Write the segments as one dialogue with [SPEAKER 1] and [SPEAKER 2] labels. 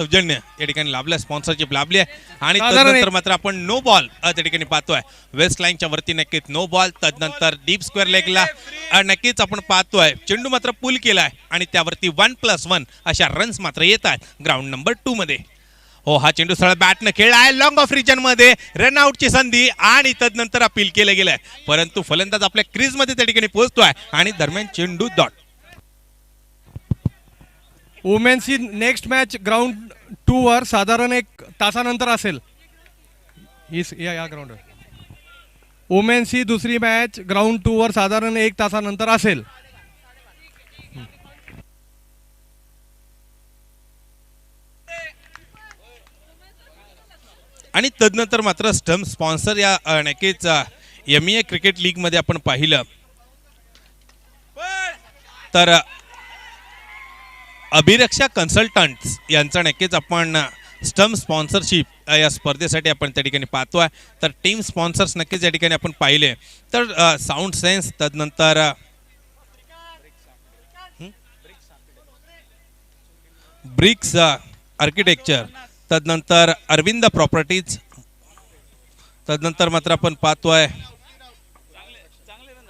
[SPEAKER 1] सौजन्य या ठिकाणी लाभल्या, स्पॉन्सरशिप लाभली आहे आणि
[SPEAKER 2] साधारण
[SPEAKER 1] तदनंतर मात्र आपण नो बॉल त्या ठिकाणी पाहतोय. वेस्ट लाईनच्या वरती नक्कीच नो बॉल. तदनंतर डीप स्क्वेअर लेगला नक्कीच आपण पाहतोय चेंडू मात्र पुल केलाय आणि त्यावरती 1+1 अशा रन्स मात्र येत आहेत ग्राउंड नंबर 2 मध्ये. हो, हा चेंडू सरळ बॅटनं खेळला आहे लॉंग ऑफ रिजन मध्ये, रनआउटची संधी आणि तदनंतर अपील केलं गेलंय, परंतु फलंदाज आपल्या क्रीज मध्ये त्या ठिकाणी पोहोचतोय आणि दरम्यान चेंडू डॉट.
[SPEAKER 2] वुमेन्सची नेक्स्ट मॅच ग्राउंड 2 वर साधारण 1 तासानंतर असेल. या ग्राउंडवर वुमेन्सची दुसरी मॅच ग्राउंड 2 वर साधारण 1 तासानंतर असेल.
[SPEAKER 1] आणि तदनंतर मात्र स्टम्प स्पॉन्सर या नक्कीच MEA क्रिकेट लीग मध्ये आपण पाहिलं तर अभिरक्षा कन्सल्टंट्स यांचा नक्कीच आपण स्टम्प स्पॉन्सरशिप या स्पर्धेसाठी आपण त्या ठिकाणी पाहतोय. तर टीम स्पॉन्सर्स नक्कीच या ठिकाणी आपण पाहिले तर साऊंड सेन्स, तदनंतर ब्रिक्स आर्किटेक्चर, तदनंतर अरविंद प्रॉपर्टीज, तदनंतर मात्र आपण पाहतोय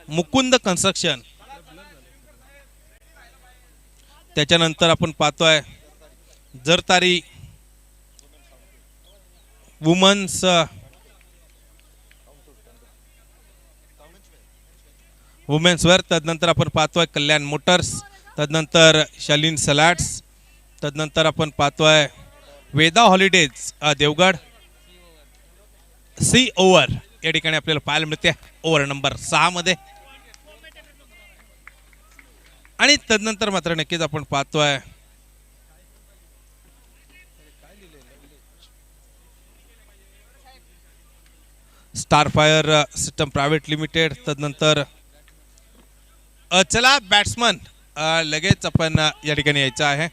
[SPEAKER 1] मुकुंद कन्स्ट्रक्शन, त्याच्यानंतर आपण पाहतोय जरतारी वुमन्स वुमेन्स वेअर, तदनंतर आपण पाहतोय कल्याण मोटर्स, तदनंतर शालीन सलाड्स, तदनंतर आपण पाहतोय Veda holidays Devgad, sea over या ठिकाणी आपल्याला पाहायला मिळते ओव्हर नंबर 6 मध्ये. आणि तदनंतर मात्र नक्कीच आपण पाहतोय स्टारफायर सिस्टम प्रायव्हेट लिमिटेड, तदनंतर चला बॅट्समन लगेच आपण या ठिकाणी यायचं आहे.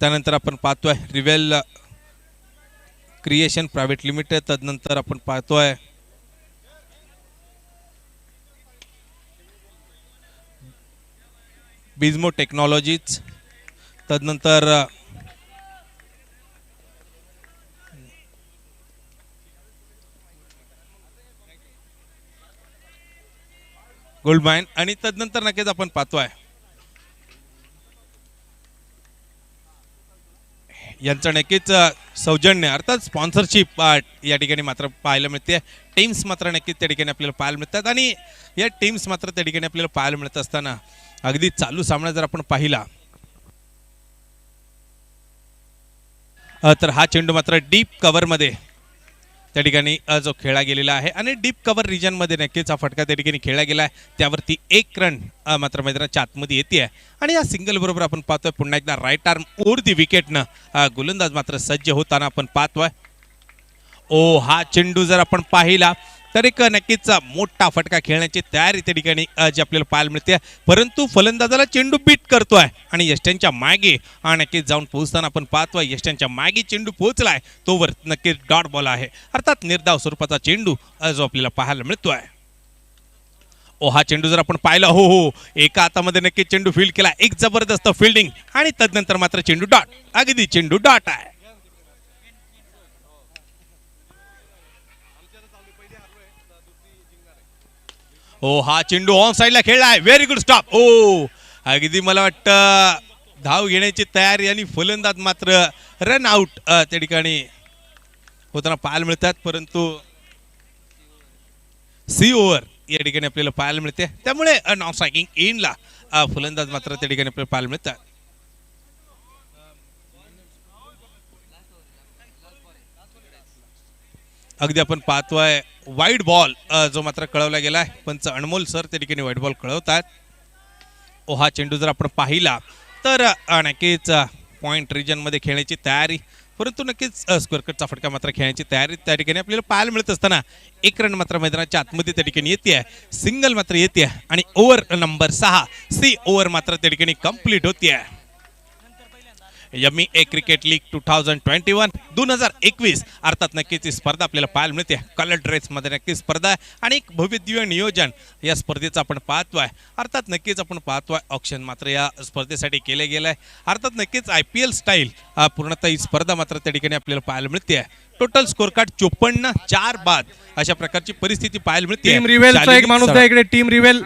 [SPEAKER 1] त्यानंतर आपण पाहतोय रिवेल क्रिएशन प्रायव्हेट लिमिटेड, तदनंतर आपण पाहतोय बिझमो टेक्नॉलॉजीज, तदनंतर गोल्ड माइन आणि तदनंतर नक्कीच आपण पाहतोय यांचं नक्कीच सौजन्य अर्थात स्पॉन्सरशिप या ठिकाणी मात्र पाहायला मिळते. टीम्स मात्र नक्कीच त्या ठिकाणी आपल्याला पाहायला मिळतात आणि या टीम्स मात्र त्या ठिकाणी आपल्याला पाहायला मिळत असताना अगदी चालू सामना जर आपण पाहिला तर हा चेंडू मात्र डीप कव्हर मध्ये त्या ठिकाणी जो खेळला गेलेला आहे आणि डीप कव्हर रिजन मध्ये नक्कीच हा फटका त्या ठिकाणी खेळला गेला आहे. त्यावरती 1 रन मात्र मैदानाच्या आतमध्ये येते आणि या सिंगल बरोबर आपण पाहतोय पुन्हा एकदा राईट आर्म ओर दी विकेटनं गोलंदाज मात्र सज्ज होताना आपण पाहतोय. ओ, हा चेंडू जर आपण पाहिला तर एक नक्कीच मोठा फटका खेळण्याची तयारी त्या ठिकाणी जी आपल्याला पाहायला मिळते, परंतु फलंदाजाला चेंडू बीट करतोय आणि यष्ट्यांच्या मागे नक्कीच जाऊन पोहोचताना आपण पाहतोय यष्ट्यांच्या मागे चेंडू पोहोचलाय, तोवर नक्कीच डॉट बॉल आहे अर्थात निर्धाव स्वरूपाचा चेंडू जो आपल्याला पाहायला मिळतोय. ओ, हा चेंडू जर आपण पाहिला हो एका हातामध्ये नक्कीच चेंडू फील्ड केला, एक जबरदस्त फिल्डिंग आणि तदनंतर मात्र चेंडू डॉट, अगदी चेंडू डॉट आहे. हो, हा चेंडू ऑन साइडला खेळला आहे, व्हेरी गुड स्टॉप. ओ, अगदी मला वाटतं धाव घेण्याची तयारी आणि फलंदाज मात्र रन आउट त्या ठिकाणी होताना पाहायला मिळतात, परंतु सी ओव्हर या ठिकाणी आपल्याला पाहायला मिळते, त्यामुळे नॉन स्ट्रायकिंग इनला फलंदाज मात्र त्या ठिकाणी आपल्याला पाहायला मिळतात. अगदी आपण पाहतोय वाईड बॉल जो मात्र कळवला गेला आहे, पंच अनमोल सर त्या ठिकाणी वाईड बॉल कळवतात. ओ, हा चेंडू जर आपण पाहिला तर नक्कीच पॉइंट रिजन मध्ये खेळण्याची तयारी, परंतु नक्कीच स्क्वेअर कटचा फटका मात्र खेळण्याची तयारी त्या ठिकाणी आपल्याला पाहायला मिळत असताना 1 रन मात्र मैदानाच्या आतमध्ये त्या ठिकाणी येते, सिंगल मात्र येते आणि ओव्हर नंबर 6 सी ओव्हर मात्र त्या ठिकाणी कंप्लीट होते. यमी ए क्रिकेट लीग 2021 अर्थात नक्कीच ही स्पर्धा आपल्याला पाहायला मिळते. कलर ड्रेसमध्ये नक्कीच स्पर्धा आहे आणि एक भव्य दिव्य नियोजन या स्पर्धेचं आपण पाहतोय. अर्थात नक्कीच आपण पाहतोय ऑक्शन मात्र या स्पर्धेसाठी केले गेलं आहे. अर्थात नक्कीच IPL स्टाईल पूर्णतः ही स्पर्धा मात्र त्या ठिकाणी आपल्याला पाहायला मिळते. टोटल स्कोर कार्ड 54-4 बाद अशा प्रकारची परिस्थिती पाहायला मिळते.
[SPEAKER 2] टीम रिवेलचा एक माणूस द्या इकडे. टीम रिवेल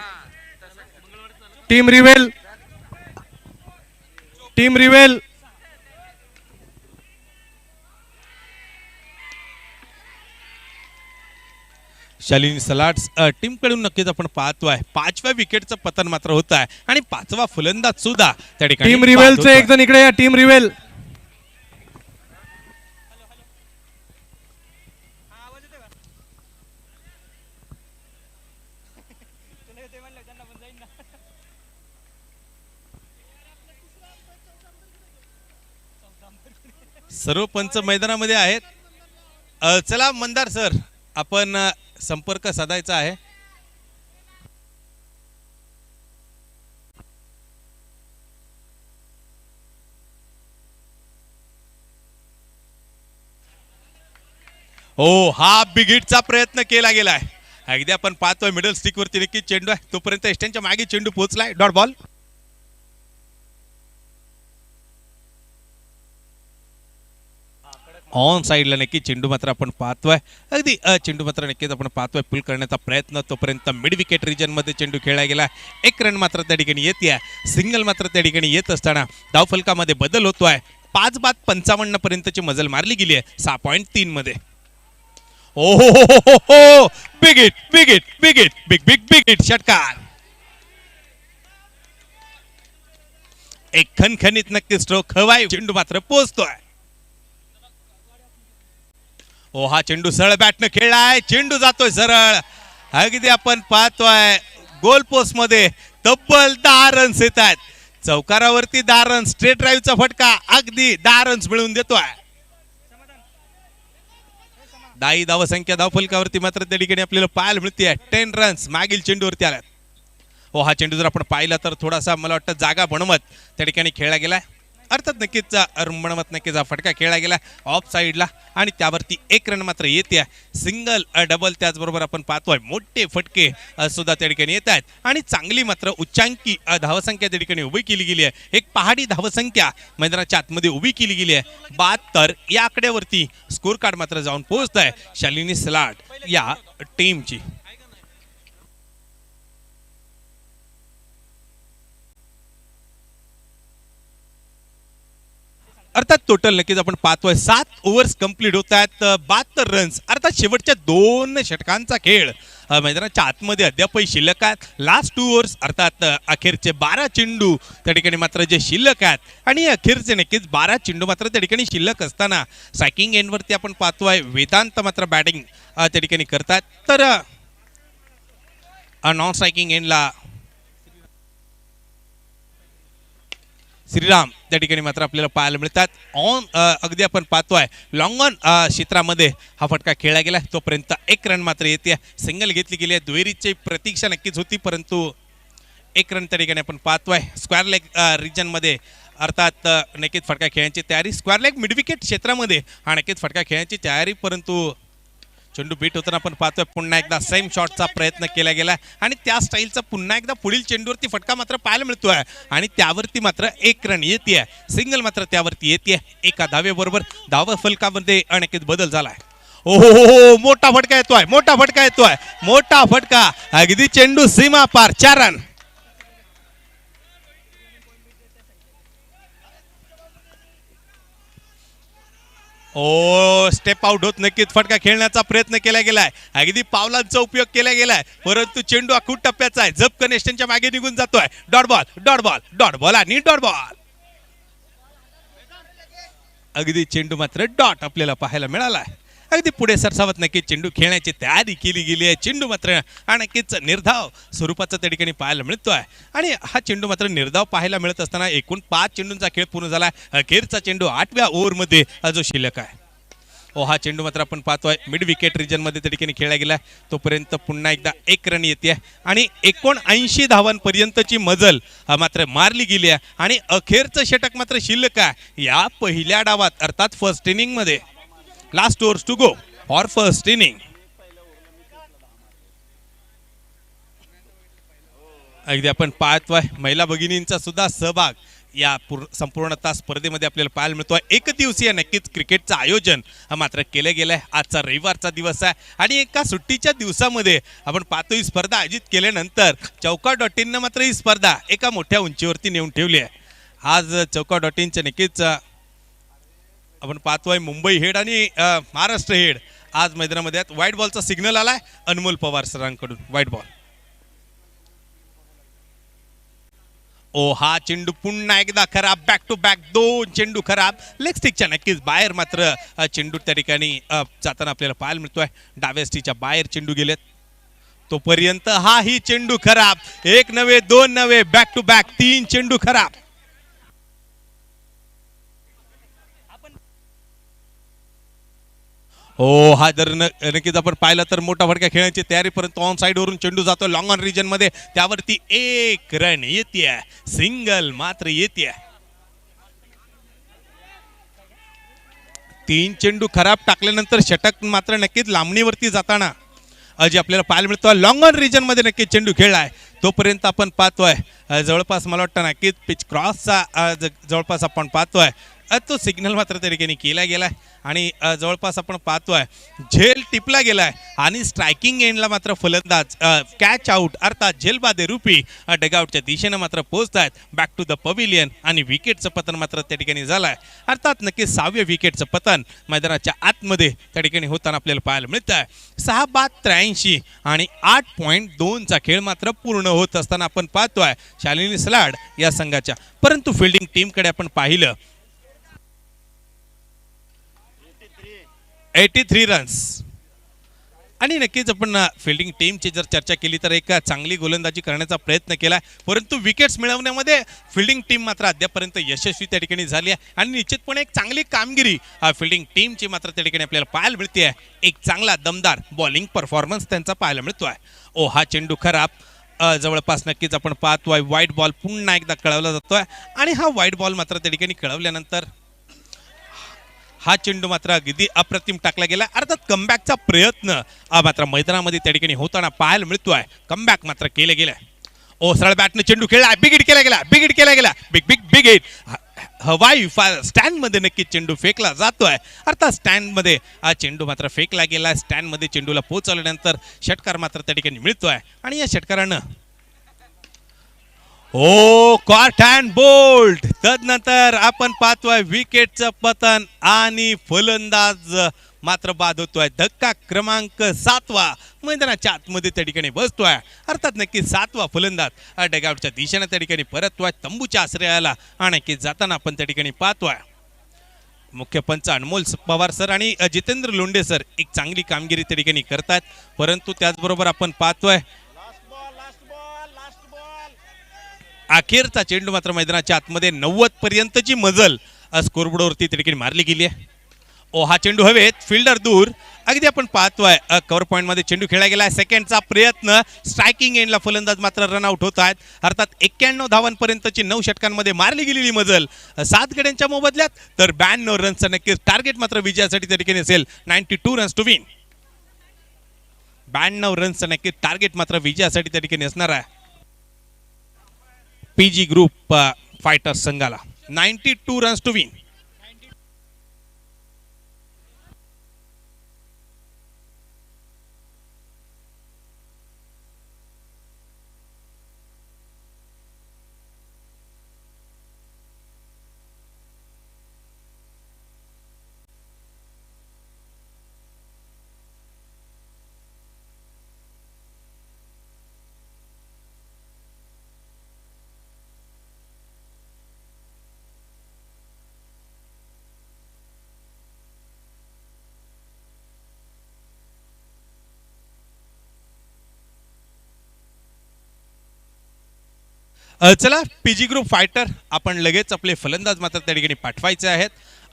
[SPEAKER 1] शालिनी सलाड्स टीम कडून नक्कीच आपण पाहतोय 5व्या विकेटचं पतन मात्र होत आहे आणि 5वा फलंदाज सुद्धा त्या ठिकाणी
[SPEAKER 2] टीम रिवेलचं एक जण इकडे या. टीम रिवेल
[SPEAKER 1] सर्व पंच मैदानामध्ये आहेत. चला मंदार सर आपण संपर्क साधायचा आहे. हो हा बिग हिटचा प्रयत्न केला गेलाय. अगदी आपण पाहतोय मिडल स्टिक वरती नक्की चेंडू आहे तोपर्यंत एस्टनच्या मागे चेंडू पोहोचलाय. डॉट बॉल ऑन साइडला नक्की चेंडू मात्र आपण पाहतोय. अगदी चेंडू मात्र नक्कीच आपण पाहतोय पुल करण्याचा प्रयत्न तोपर्यंत मिड विकेट रिजन मध्ये चेंडू खेळला गेला. एक रन मात्र त्या ठिकाणी येते. सिंगल मात्र त्या ठिकाणी येत असताना धावफलकामध्ये बदल होतोय. 5 बाद 55 पर्यंतची मजल मारली गेली आहे 6.3 मध्ये. ओ हो big hit big hit big hit big big big hit षटकार. एक खणखणीत नक्की स्ट्रोक हवाय. चेंडू मात्र पोहोचतोय. ओ हा चेंडू सरळ बॅटनं खेळलाय. चेंडू जातोय सरळ. अगदी आपण पाहतोय गोल पोस्ट मध्ये तब्बल 10 रन्स येत आहेत. चौकारावरती 10 रन्स. स्ट्रेट ड्राईव्हचा फटका अगदी 10 रन्स मिळवून देतोय. 10 धावसंख्या धावफलकावरती मात्र त्या ठिकाणी आपल्याला पाहायला मिळते. 10 रन्स मागील चेंडूवरती आल्यात. हो हा चेंडू जर आपण पाहिला तर थोडासा मला वाटतं जागा बनवत त्या ठिकाणी खेळला गेलाय. अर्थात नक्कीच बनवत नक्कीच हा फटका खेळला गेला ऑफ साईडला आणि त्यावरती 1 रन मात्र येते. सिंगल डबल त्याचबरोबर आपण पाहतोय मोठे फटके सुद्धा त्या ठिकाणी येत आहेत आणि चांगली मात्र उच्चांकी धावसंख्या त्या ठिकाणी उभी केली गेली आहे. एक पहाडी धावसंख्या मैदानाच्या आतमध्ये उभी केली गेली आहे. 72 या आकड्यावरती स्कोर कार्ड मात्र जाऊन पोहोचत आहे शालिनी सलाड या टीमची. अर्थात टोटल नक्कीच आपण पाहतोय 7 ओव्हर्स कंप्लीट होत आहेत. 72 रन्स अर्थात शेवटच्या 2 षटकांचा खेळ मैदानाच्या आतमध्ये अद्यापही शिल्लक आहेत. लास्ट 2 ओव्हर्स अर्थात अखेरचे 12 चेंडू त्या ठिकाणी मात्र जे शिल्लक आहेत आणि अखेरचे नक्कीच 12 चेंडू मात्र त्या ठिकाणी शिल्लक असताना स्ट्रायकिंग एंडवरती आपण पाहतोय वेदांत मात्र बॅटिंग त्या ठिकाणी करतात. तर नॉन स्ट्रायकिंग एंडला श्रीराम त्या ठिकाणी मात्र आपल्याला पाहायला मिळतात. ऑन अगदी आपण पाहतोय लॉंग ऑन क्षेत्रामध्ये हा फटका खेळला गेला तोपर्यंत 1 रन मात्र येते. सिंगल घेतली गेली आहे. दुहेरीची प्रतीक्षा नक्कीच होती परंतु 1 रन त्या ठिकाणी आपण पाहतोय. स्क्वेअर लेग रिजन मध्ये अर्थात नक्कीच फटका खेळण्याची तयारी. स्क्वेअर लेग मिड विकेट क्षेत्रामध्ये हा नक्कीच फटका खेळण्याची तयारी परंतु चेंडू बीट होताना आपण पाहतोय पुन्हा एकदा सेम शॉटचा प्रयत्न केला गेला आणि त्या स्टाईलचा पुन्हा एकदा पुढील चेंडूवरती फटका मात्र पाहायला मिळतोय आणि त्यावरती मात्र 1 रन येते. सिंगल मात्र त्यावरती येते. एका धावेबरोबर धाव फलकामध्ये अनेक बदल झालाय. ओहो मोठा फटका येतोय. मोठा फटका अगदी चेंडू सीमा पार. 4 रन. ओ स्टेप आउट होत नक्कीच फटका खेळण्याचा प्रयत्न केला गेलाय. अगदी पावलांचा उपयोग केला गेलाय परंतु चेंडू अखूट टप्प्याचा आहे. झपकन नेस्टनच्या मागे निघून जातोय. डॉट बॉल आणि डॉट बॉल. अगदी चेंडू मात्र डॉट आपल्याला पाहायला मिळालाय. अगदी पुढे सरसावत नक्कीच चेंडू खेळण्याची तयारी केली गेली आहे. चेंडू मात्र नक्कीच निर्धाव स्वरूपाचा त्या ठिकाणी पाहायला मिळतोय आणि हा चेंडू मात्र निर्धाव पाहायला मिळत असताना एकूण 5 चेंडूंचा खेळ पूर्ण झाला. अखेरचा चेंडू 8व्या ओव्हरमध्ये जो शिल्लक आहे. हा चेंडू मात्र आपण पाहतोय मिड विकेट रिजन मध्ये त्या ठिकाणी खेळला गेला. तोपर्यंत पुन्हा एकदा 1 रन येते आणि 79 धावांपर्यंतची मजल मात्र मारली गेली आहे. आणि अखेरचं षटक मात्र शिल्लक आहे या पहिल्या डावात, अर्थात फर्स्ट इनिंग मध्ये. Last overs to go for first inning. अगदी आपण पाहतोय महिला भगिनींचा सुद्धा सहभाग या संपूर्णतः स्पर्धेमध्ये आपल्याला पाहायला मिळतोय. एक दिवसीय नक्कीच क्रिकेटचं आयोजन मात्र केलं गेलंय. आजचा रविवारचा दिवस आहे आणि एका सुट्टीच्या दिवसामध्ये आपण पाहतो ही स्पर्धा आयोजित केल्यानंतर चौका.in मात्र ही स्पर्धा एका मोठ्या उंचीवरती नेऊन ठेवली आहे. आज चौका.inचे नक्कीच आपण पाहतोय मुंबई हेड आणि महाराष्ट्र हेड आज मैदानामध्ये आहेत. व्हाईट बॉलचा सिग्नल आलाय अनमोल पवार सरांकडून. White ball. हा चेंडू पुन्हा एकदा खराब. बॅक टू बॅक 2 चेंडू खराब. लेग स्टिकच्या नक्कीच बाहेर मात्र चेंडू त्या ठिकाणी जाताना आपल्याला पाहायला मिळतोय. डाव्या स्टिकच्या बाहेर चेंडू गेलेत. तोपर्यंत ही चेंडू खराब. 1 नव्हे 2 नव्हे, बॅक टू बॅक 3 चेंडू खराब. हा जर नक्कीच आपण पाहिलं तर मोठा फटका खेळण्याची तयारी, परंतु ऑन साइड वरून चेंडू जातो लॉंग ऑन रिजन मध्ये. त्यावरती 1 रन येते. सिंगल मात्र येते. 3 चेंडू खराब टाकल्यानंतर षटक मात्र नक्कीच लांबणीवरती जाताना जे आपल्याला पाहायला मिळतो. लॉंग ऑन रिजन मध्ये नक्कीच चेंडू खेळलाय. तोपर्यंत आपण पाहतोय जवळपास मला वाटतं नक्कीच पिच क्रॉसचा जवळपास आपण पाहतोय तो सिग्नल मात्र त्या ठिकाणी केला गेलाय आणि जवळपास आपण पाहतोय झेल टिपला गेलाय आणि स्ट्रायकिंग एंडला मात्र फलंदाज कॅच आउट अर्थात झेलबादे रूपी डगआउटच्या दिशेने मात्र पोहोचतायत. बॅक टू द पविलियन आणि विकेटचं पतन मात्र त्या ठिकाणी झालंय. अर्थात नक्कीच 6व्या विकेटचं पतन मैदानाच्या आतमध्ये त्या ठिकाणी होताना आपल्याला पाहायला मिळत आहे. 6 बाद 83 आणि 8.2चा खेळ मात्र पूर्ण होत असताना आपण पाहतोय शालिनी सलाड या संघाच्या. परंतु फिल्डिंग टीमकडे आपण पाहिलं 83 रन्स आणि नक्कीच आपण फिल्डिंग टीमची जर चर्चा केली तर एक चांगली गोलंदाजी करण्याचा प्रयत्न केला, परंतु विकेट्स मिळवण्यामध्ये फिल्डिंग टीम मात्र अद्यापर्यंत यशस्वी त्या ठिकाणी झाली आहे आणि निश्चितपणे एक चांगली कामगिरी फिल्डिंग टीमची मात्र त्या ठिकाणी आपल्याला पाहायला मिळते आहे. एक चांगला दमदार बॉलिंग परफॉर्मन्स त्यांचा पाहायला मिळतो आहे. हा चेंडू खराब. जवळपास नक्कीच आपण पाहतोय व्हाईट बॉल पुन्हा एकदा कळवला जातोय आणि हा व्हाईट बॉल मात्र त्या ठिकाणी कळवल्यानंतर हा चेंडू मात्र अगदी अप्रतिम टाकला गेला. अर्थात कमबॅकचा प्रयत्न मात्र मैदानामध्ये त्या ठिकाणी होताना पाहायला मिळतोय. कमबॅक मात्र केले गेले. सरळ बॅटने चेंडू खेळला. बिग हिट केला गेला. बिग हिट केला गेला. Big big big hit. हवाई स्टँड मध्ये नक्कीच चेंडू फेकला जातोय. अर्थात स्टँड मध्ये हा चेंडू मात्र फेकला गेला. स्टँड मध्ये चेंडूला पोहोचवल्यानंतर षटकार मात्र त्या ठिकाणी मिळतोय आणि या षटकारानं कॉट अँड बोल्ड. तदनंतर आपण पाहतोय विकेटचं पतन आणि फलंदाज मात्र बाद होतोय. धक्का क्रमांक 7वा मैदानाच्या आतमध्ये त्या ठिकाणी बसतोय. अर्थात नक्की 7वा फलंदाज डगआउटच्या दिशेने त्या ठिकाणी परततोय तंबूच्या आश्रयाला आणि जाताना आपण त्या ठिकाणी पाहतोय मुख्य पंच अनमोल पवार सर आणि जितेंद्र लोंढे सर एक चांगली कामगिरी त्या ठिकाणी करतात. परंतु त्याचबरोबर आपण पाहतोय अखेरचा चेंडू मात्र मैदानाच्या आतमध्ये 90 पर्यंतची मजल स्कोरबोर्डवरती त्या ठिकाणी मारली गेली आहे. हा चेंडू हवेत. फिल्डर दूर. अगदी आपण पाहतोय कव्हर पॉइंट मध्ये चेंडू खेळला गेला. सेकंडचा प्रयत्न. स्ट्रायकिंग एंडला फलंदाज मात्र रनआउट होत आहेत. अर्थात 91 धावांपर्यंतची 9 षटकांमध्ये मारली गेलेली मजल 7 गड्यांच्या मोबदल्यात तर 92 रन्सचं नक्कीच टार्गेट मात्र विजयासाठी त्या ठिकाणी असेल. 92 रन्स टू विन. 92 रन्सचं नक्कीच टार्गेट मात्र विजयासाठी त्या ठिकाणी असणार आहे पीजी ग्रुप फायटर्स संघाला. 92 रन्स टू विन. चला पीजी ग्रुप फायटर आपण लगेच आपले फलंदाज मात्र त्या ठिकाणी पाठवायचे आहेत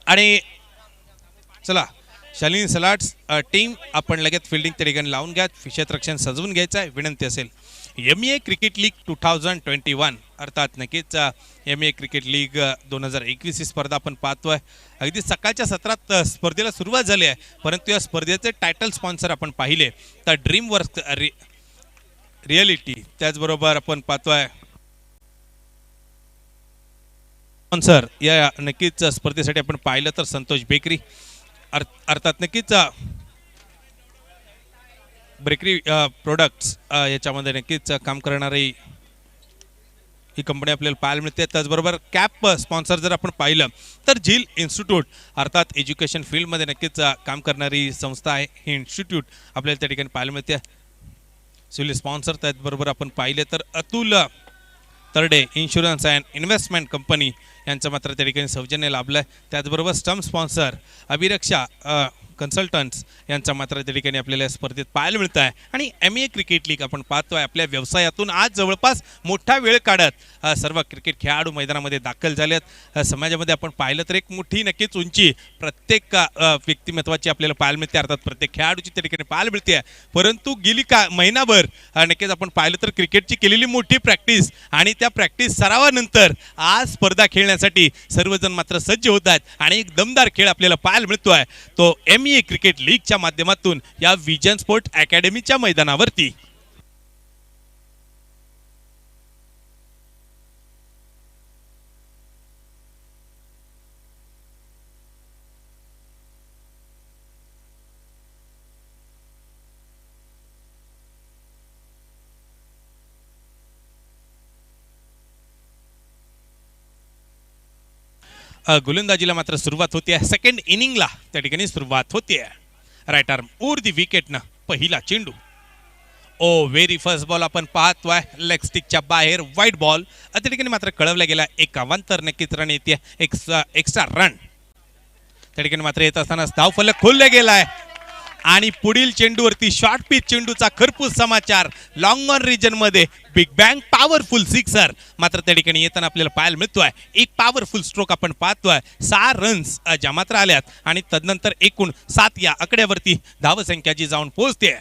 [SPEAKER 1] आणि चला शालिनी सलाड्स टीम आपण लगेच फिल्डिंग त्या ठिकाणी लावून घ्या, क्षेत्ररक्षण सजवून घ्यायचं आहे विनंती असेल. MA क्रिकेट लीग 2021 अर्थात नक्कीच MA क्रिकेट लीग 2021 ही स्पर्धा आपण पाहतोय. अगदी सकाळच्या सत्रात स्पर्धेला सुरुवात झाली आहे, परंतु या स्पर्धेचे टायटल स्पॉन्सर आपण पाहिले तर ड्रीम वर्क रिअलिटी, त्याचबरोबर आपण पाहतोय स्पॉन्सर या नक्कीच स्पर्धेसाठी आपण पाहिलं तर संतोष बेकरी अर्थात नक्कीच बेकरी प्रोडक्ट्स याच्यामध्ये नक्कीच काम करणारी ही कंपनी आपल्याला पाहायला मिळते. त्याचबरोबर कॅप स्पॉन्सर जर आपण पाहिलं तर झील इन्स्टिट्यूट अर्थात एज्युकेशन फील्डमध्ये नक्कीच काम करणारी संस्था आहे. ही इन्स्टिट्यूट आपल्याला त्या ठिकाणी पाहायला मिळते. सिव्हिल स्पॉन्सर त्याचबरोबर आपण पाहिले तर Atul Tarde insurance and investment company यांचं मात्र त्या ठिकाणी सौजन्य लाभलं आहे. त्याचबरोबर स्टम्प स्पॉन्सर अभिरक्षा कन्सल्टंट्स यांचा मात्र त्या ठिकाणी आपल्याला या स्पर्धेत पाहायला मिळत आहे. आणि MA क्रिकेट लीग आपण पाहतोय आपल्या व्यवसायातून आज जवळपास मोठा वेळ काढत सर्व क्रिकेट खेळाडू मैदानामध्ये दाखल झालेत. समाजामध्ये आपण पाहिलं तर एक मोठी नक्कीच उंची प्रत्येक व्यक्तिमत्वाची आपल्याला पाहायला मिळते, अर्थात प्रत्येक खेळाडूची त्या ठिकाणी पाहायला मिळते आहे. परंतु गेली महिनाभर नक्कीच आपण पाहिलं तर क्रिकेटची केलेली मोठी प्रॅक्टिस आणि त्या प्रॅक्टिस सरावानंतर आज स्पर्धा खेळण्यासाठी सर्वजण मात्र सज्ज होत आहेत आणि एक दमदार खेळ आपल्याला पाहायला मिळतोय तो MA क्रिकेट लीगच्या माध्यमातून या विजन स्पोर्ट अकॅडमीच्या मैदानावरती. गोलंदाजीला मात्र सुरुवात होते आहे. सेकंड इनिंगला त्या ठिकाणी सुरुवात होते. राईट आर्म ओर दी विकेटनं पहिला चेंडू. ओ व्हेरी फर्स्ट बॉल आपण पाहतोय लेग स्टिकच्या बाहेर वाईट बॉल. त्या ठिकाणी मात्र कळवला गेला एक अवांतर नक्कीच रन येते, एक्स्ट्रा रन. त्या ठिकाणी मात्र येत असताना धाव फलक खोलला गेलाय आणि पुढील चेंडूवरती शॉर्ट पिच चेंडूचा खरपूस समाचार. लॉंग ऑन रिजन मध्ये बिग बँग पॉवरफुल सिक्सर मात्र त्या ठिकाणी येताना आपल्याला पाहायला मिळतोय. एक पॉवरफुल स्ट्रोक आपण पाहतोय. 6 रन्स ज्या मात्र आल्यात आणि तदनंतर एकूण 7 या आकड्यावरती धावसंख्या जी जाऊन पोहोचते.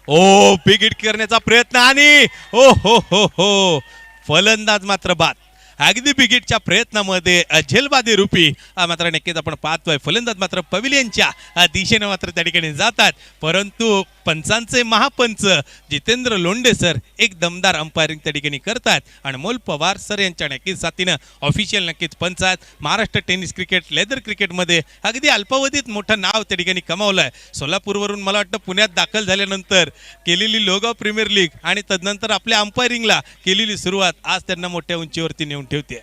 [SPEAKER 1] ओ बिग हिट करण्याचा प्रयत्न आणि ओ हो फलंदाज मात्र बाद. अगदी बिगिटच्या प्रयत्नामध्ये झेलबादी रूपी मात्र नक्कीच आपण पाहतोय. फलंदाज मात्र पविलियनच्या दिशेने मात्र त्या ठिकाणी जातात, परंतु पंचांचे महापंच जितेंद्र लोंढे सर एक दमदार अंपायरिंग त्या ठिकाणी करतात. अनमोल पवार सर यांच्या नक्कीच साथीनं ऑफिशियल नक्कीच पंच आहेत. महाराष्ट्र टेनिस क्रिकेट लेदर क्रिकेटमध्ये अगदी अल्पावधीत मोठं नाव त्या ठिकाणी कमावलं आहे. सोलापूरवरून मला वाटतं पुण्यात दाखल झाल्यानंतर केलेली लोगाव प्रीमियर लीग आणि तदनंतर आपल्या अंपायरिंगला केलेली सुरुवात आज त्यांना मोठ्या उंचीवरती नेऊन ठेवते.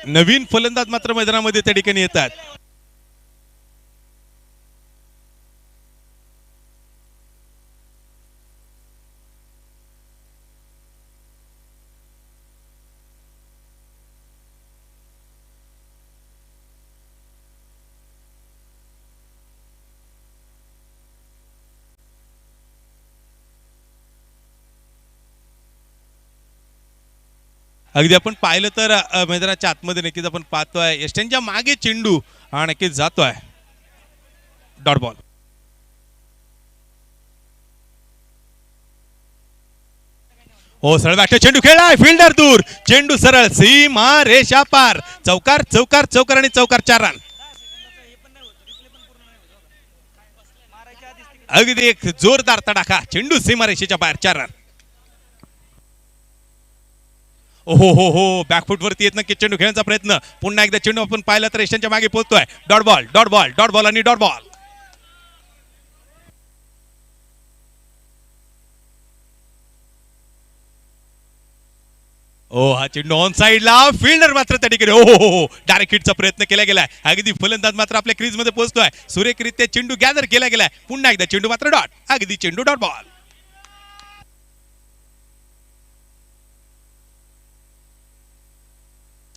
[SPEAKER 1] नवीन फलंदाज मात्र मैदानामध्ये त्या ठिकाणी येतात. अगदी आपण पाहिलं तर मैदानाच्या आतमध्ये नक्कीच आपण पाहतोय यष्टनच्या मागे चेंडू हा नक्कीच जातोय. Dot ball. हो सरळ बॅट चेंडू खेळलाय फिल्डर दूर. चेंडू सरळ सीमा रेषा पार. चौकार चौकार चौकार आणि चौकार 4 रन. अगदी एक जोरदार तडाखा. चेंडू सीमा रेषेच्या बाहेर 4 रन. हो बॅकफुट वरती येत नक्की चेंडू खेळण्याचा प्रयत्न. पुन्हा एकदा चेंडू आपण पाहिला तर यष्टनच्या मागे पोहोचतोय. Dot ball dot ball dot ball आणि डॉट बॉल. ओ हा चेंडू ऑन साइडला फिल्डर मात्र त्या ठिकाणी हो डायरेक्ट हिटचा प्रयत्न केला गेलाय. अगदी फलंदाज मात्र आपल्या क्रीज मध्ये पोहोचतोय. सुरेखरित्या चेंडू गॅदर केला गेलाय. पुन्हा एकदा चेंडू मात्र डॉट. अगदी चेंडू डॉट बॉल.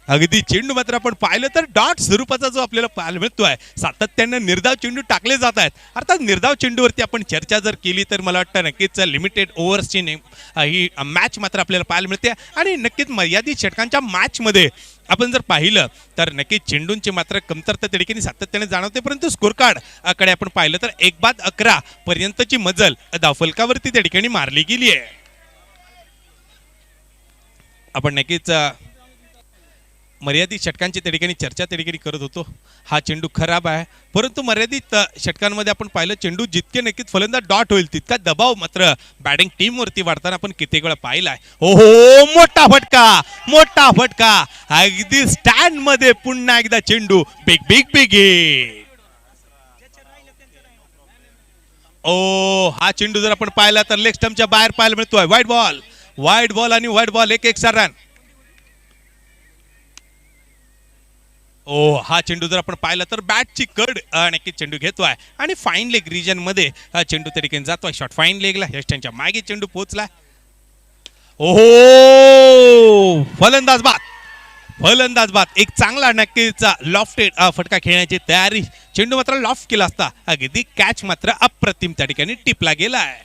[SPEAKER 1] अगदी चेंडू मात्र आपण पाहिलं तर डॉट स्वरूपाचा जो आपल्याला पाहायला मिळतोय. सातत्याने निर्धाव चेंडू टाकले जात आहेत. अर्थात निर्धाव चेंडूवरती आपण चर्चा जर केली तर मला वाटतं नक्कीच लिमिटेड ओव्हर्सची ही मॅच मात्र आपल्याला पाहायला मिळते. आणि नक्कीच मर्यादित षटकांच्या मॅचमध्ये आपण जर पाहिलं तर नक्कीच चेंडूंची मात्र कमतरता त्या ठिकाणी सातत्याने जाणवते. परंतु स्कोर कार्ड कडे आपण पाहिलं तर 1-11 पर्यंतची मजल धावफलकावरती त्या ठिकाणी मारली गेली आहे. आपण नक्कीच मर्यादित षटकांची त्या ठिकाणी चर्चा त्या ठिकाणी करत होतो. हा चेंडू खराब आहे, परंतु मर्यादित षटकांमध्ये आपण पाहिलं चेंडू जितके नक्कीच फलंदाज डॉट होईल तितका दबाव मात्र बॅटिंग टीम वरती वाढताना आपण कित्येक वेळा पाहिलाय. हो मोठा फटका अगदी स्टँड मध्ये पुन्हा एकदा चेंडू बिग बिग बिग हिट. ओ हा चेंडू जर आपण पाहिला तर लेग स्टंपच्या बाहेर पाहायला मिळतोय. वाईट बॉल आणि वाईट बॉल एक रन. ओ हा चेंडू जर आपण पाहिला तर बॅटची कड नक्कीच चेंडू घेतोय आणि फाईन लेग रिजन मध्ये हा चेंडू त्या ठिकाणी जातोय. शॉर्ट फाईन लेगला यष्टांच्या मागे चेंडू पोहोचला. ओहो फलंदाज बाद एक चांगला नक्कीच लॉफ्टेड फटका खेळण्याची तयारी. चेंडू मात्र लॉफ्ट केला असता अगदी कॅच मात्र अप्रतिम त्या ठिकाणी टिपला गेलाय.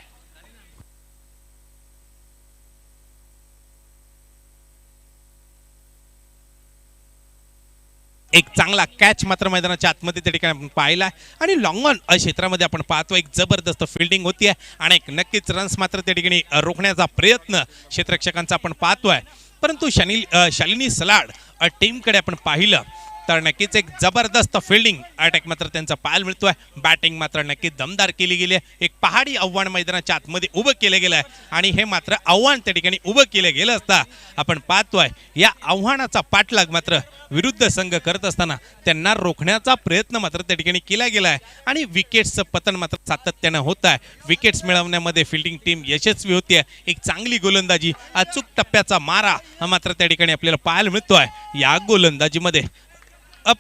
[SPEAKER 1] एक चांगला कॅच मात्र मैदानाच्या आतमध्ये त्या ठिकाणी आपण पाहिला आणि लॉंग ऑन क्षेत्रामध्ये आपण पाहतो एक जबरदस्त फिल्डिंग होतीये आणि एक नक्कीच रन्स मात्र त्या ठिकाणी रोखण्याचा प्रयत्न क्षेत्ररक्षकांचा आपण पाहतोय. परंतु शालिनी सलाड टीमकडे आपण पाहिलं तर नक्कीच एक जबरदस्त फिल्डिंग अटॅक मात्र त्यांचा पाहायला मिळतोय. बॅटिंग मात्र नक्कीच दमदार केली गेली आहे. एक पहाडी आव्हान मैदानाच्या आतमध्ये उभं केलं गेलं आहे आणि हे मात्र आव्हान त्या ठिकाणी उभं केलं गेलं असता आपण पाहतोय या आव्हानाचा पाठलाग मात्र विरुद्ध संघ करत असताना त्यांना रोखण्याचा प्रयत्न मात्र त्या ठिकाणी केला गेला आहे आणि विकेट्सचं पतन मात्र सातत्यानं होत आहे. विकेट्स मिळवण्यामध्ये फिल्डिंग टीम यशस्वी होतीये. एक चांगली गोलंदाजी अचूक टप्प्याचा मारा हा मात्र त्या ठिकाणी आपल्याला पाहायला मिळतोय या गोलंदाजीमध्ये.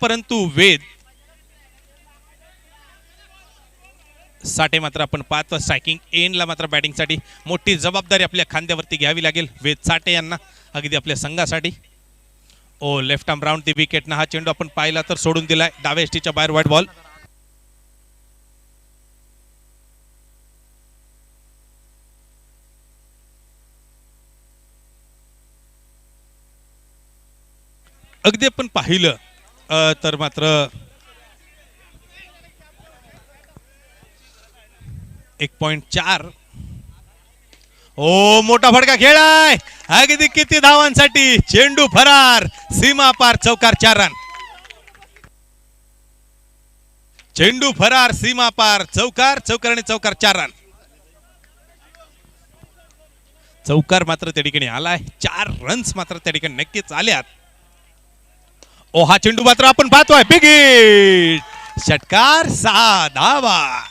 [SPEAKER 1] परंतु वेद साठे मात्र आपण पाहतो स्ट्रायकिंग एंडला मात्र बॅटिंगसाठी मोठी जबाबदारी आपल्या खांद्यावरती घ्यावी लागेल वेद साठे यांना अगदी आपल्या संघासाठी. ओ लेफ्ट आर्म राऊंड दी विकेटनं हा चेंडू आपण पाहिला तर सोडून दिलाय डाव्या एसटीच्या बाहेर. वाईट बॉल. अगदी आपण पाहिलं तर मात्र 1.4 ओ मोठा फटका खेळाय अगदी किती धावांसाठी चेंडू फरार सीमा पार चौकार 4 रन. चेंडू फरार सीमा पार चौकार आणि चौकार 4 रन. चौकार मात्र त्या ठिकाणी आलाय. 4 रन्स मात्र त्या ठिकाणी नक्कीच आल्यात. ओ हा चेंडू मात्र आपण पाहतोय बिग हिट. षटकार 6 धावा.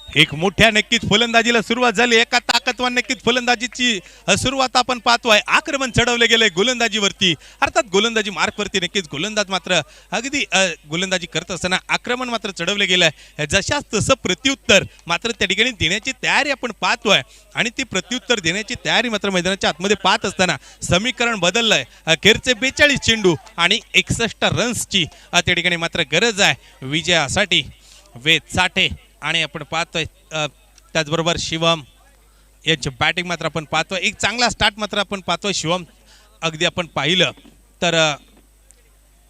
[SPEAKER 1] एक मोठ्या नक्कीच फलंदाजीला सुरुवात झाली. एका ताकदवान नक्कीच फलंदाजीची सुरुवात आपण पाहतोय. आक्रमण चढवले गेले गोलंदाजीवरती. अर्थात गोलंदाजी मार्कवरती नक्कीच गोलंदाज मात्र अगदी गोलंदाजी करत असताना आक्रमण मात्र चढवले गेलंय. जशाच तसं प्रत्युत्तर मात्र त्या ठिकाणी देण्याची तयारी आपण पाहतोय आणि ती प्रत्युत्तर देण्याची तयारी मात्र मैदानाच्या आतमध्ये पाहत असताना समीकरण बदललंय. अखेरचे 42 चेंडू आणि 61 रन्सची त्या ठिकाणी मात्र गरज आहे विजयासाठी. वेद साठे आणि आपण पाहतोय त्याचबरोबर शिवम यांची बॅटिंग मात्र आपण पाहतोय. एक चांगला स्टार्ट मात्र आपण पाहतोय. शिवम अगदी आपण पाहिलं तर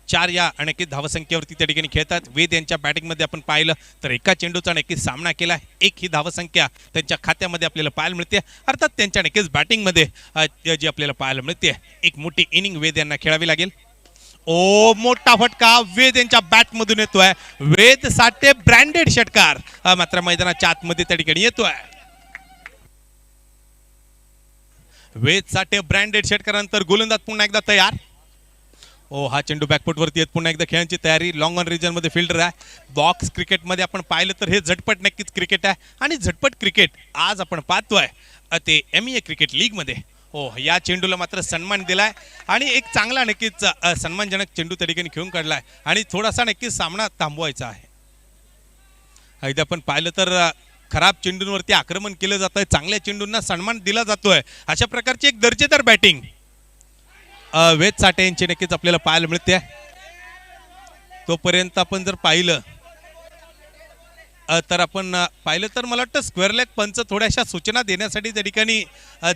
[SPEAKER 1] 4 या नक्कीच धावसंख्येवरती त्या ठिकाणी खेळतात. वेद यांच्या बॅटिंगमध्ये आपण पाहिलं तर एका चेंडूचा नक्कीच सामना केला. एक ही धावसंख्या त्यांच्या खात्यामध्ये आपल्याला पाहायला मिळते. अर्थात त्यांच्या नक्कीच बॅटिंगमध्ये जी आपल्याला पाहायला मिळते एक मोठी इनिंग वेद यांना खेळावी लागेल. ओ मोठा फटका वेद यांच्या बॅट मधून येतोय. वेद साठे ब्रँडेड षटकार मात्र मैदानाच्या आतमध्ये त्या ठिकाणी येतोय. वेद साठे ब्रँडेड षटकारानंतर गोलंदाज पुन्हा एकदा तयार. ओ हा चेंडू बॅकफुट वरती येत पुन्हा एकदा खेळण्याची तयारी. लॉंग ऑन रिजन मध्ये फिल्डर आहे. बॉक्स क्रिकेट मध्ये आपण पाहिलं तर हे झटपट नक्कीच क्रिकेट आहे आणि झटपट क्रिकेट आज आपण पाहतोय ते MEA क्रिकेट लीग मध्ये. हो, या चेंडूला मात्र सन्मान दिलाय आणि एक चांगला नक्कीच सन्मानजनक चेंडू त्या ठिकाणी घेऊन काढलाय आणि थोडासा नक्कीच सामना थांबवायचा आहे. अगदी आपण पाहिलं तर खराब चेंडूंवरती आक्रमण केलं जात आहे, चांगल्या चेंडूंना सन्मान दिला जातोय. अशा प्रकारची एक दर्जेदार बॅटिंग वेद साठे यांची नक्कीच आपल्याला पाहायला मिळते. तोपर्यंत आपण जर पाहिलं तर आपण पाहिलं तर मला वाटतं स्क्वेअर लेग पंच थोड्याशा सूचना देण्यासाठी त्या ठिकाणी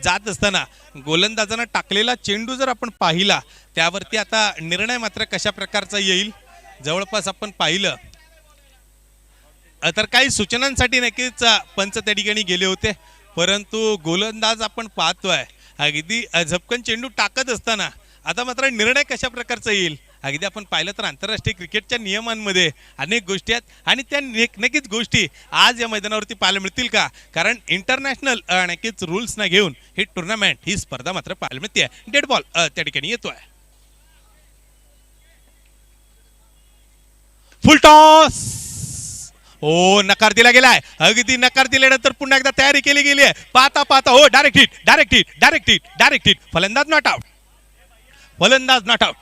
[SPEAKER 1] जात असताना गोलंदाजांना टाकलेला चेंडू जर आपण पाहिला त्यावरती आता निर्णय मात्र कशा प्रकारचा येईल जवळपास आपण पाहिलं तर काही सूचनांसाठी नक्कीच पंच त्या ठिकाणी गेले होते, परंतु गोलंदाज आपण पाहतोय अगदी झपकन चेंडू टाकत असताना आता मात्र निर्णय कशा प्रकारचा येईल. अगदी आपण पाहिलं तर आंतरराष्ट्रीय क्रिकेटच्या नियमांमध्ये अनेक गोष्टी आहेत आणि त्या नक्कीच गोष्टी आज या मैदानावरती पाहायला मिळतील का, कारण इंटरनॅशनल नक्कीच रूल्सना घेऊन ही टुर्नामेंट ही स्पर्धा मात्र पाहायला मिळते. डेड बॉल त्या ठिकाणी येतोय. फुल टॉस. हो, नकार दिला गेलाय. अगदी नकार दिल्यानंतर पुन्हा एकदा तयारी केली गेली आहे. पाहता पाहता हो, direct hit direct hit direct hit direct hit. फलंदाज नॉट आउट, फलंदाज नॉट आउट.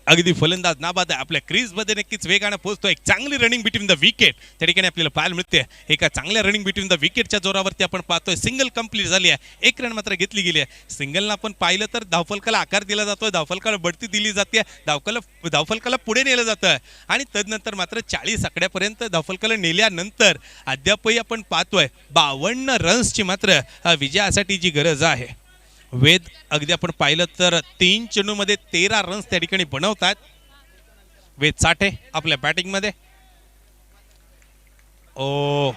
[SPEAKER 1] अगदी फलंदाज नाबाद आहे. आपल्या क्रीज मध्ये नक्कीच वेगाने पोहोचतो. एक चांगली रनिंग बिटवीन द विकेट त्या ठिकाणी आपल्याला पाहायला मिळते. एका चांगल्या रनिंग बिटवीन द विकेटच्या जोरावरती आपण पाहतोय सिंगल कंप्लीट झाली आहे. एक रन मात्र घेतली गेली आहे. सिंगलला आपण पाहिलं तर धावफलकाला आकार दिला जातोय, धावफलकाला बढती दिली जाते, धावफलकाला पुढे नेलं जातं आणि तदनंतर मात्र 40 आकड्यापर्यंत धावफलकाला नेल्यानंतर अद्यापही आपण पाहतोय 52 रन्सची मात्र विजयासाठी जी गरज आहे. वेद अगदी आपण पाहिलं तर 3 चेंडूमध्ये 13 रन्स त्या ठिकाणी बनवतात. वेद साठे आपल्या बॅटिंग मध्ये. ओ,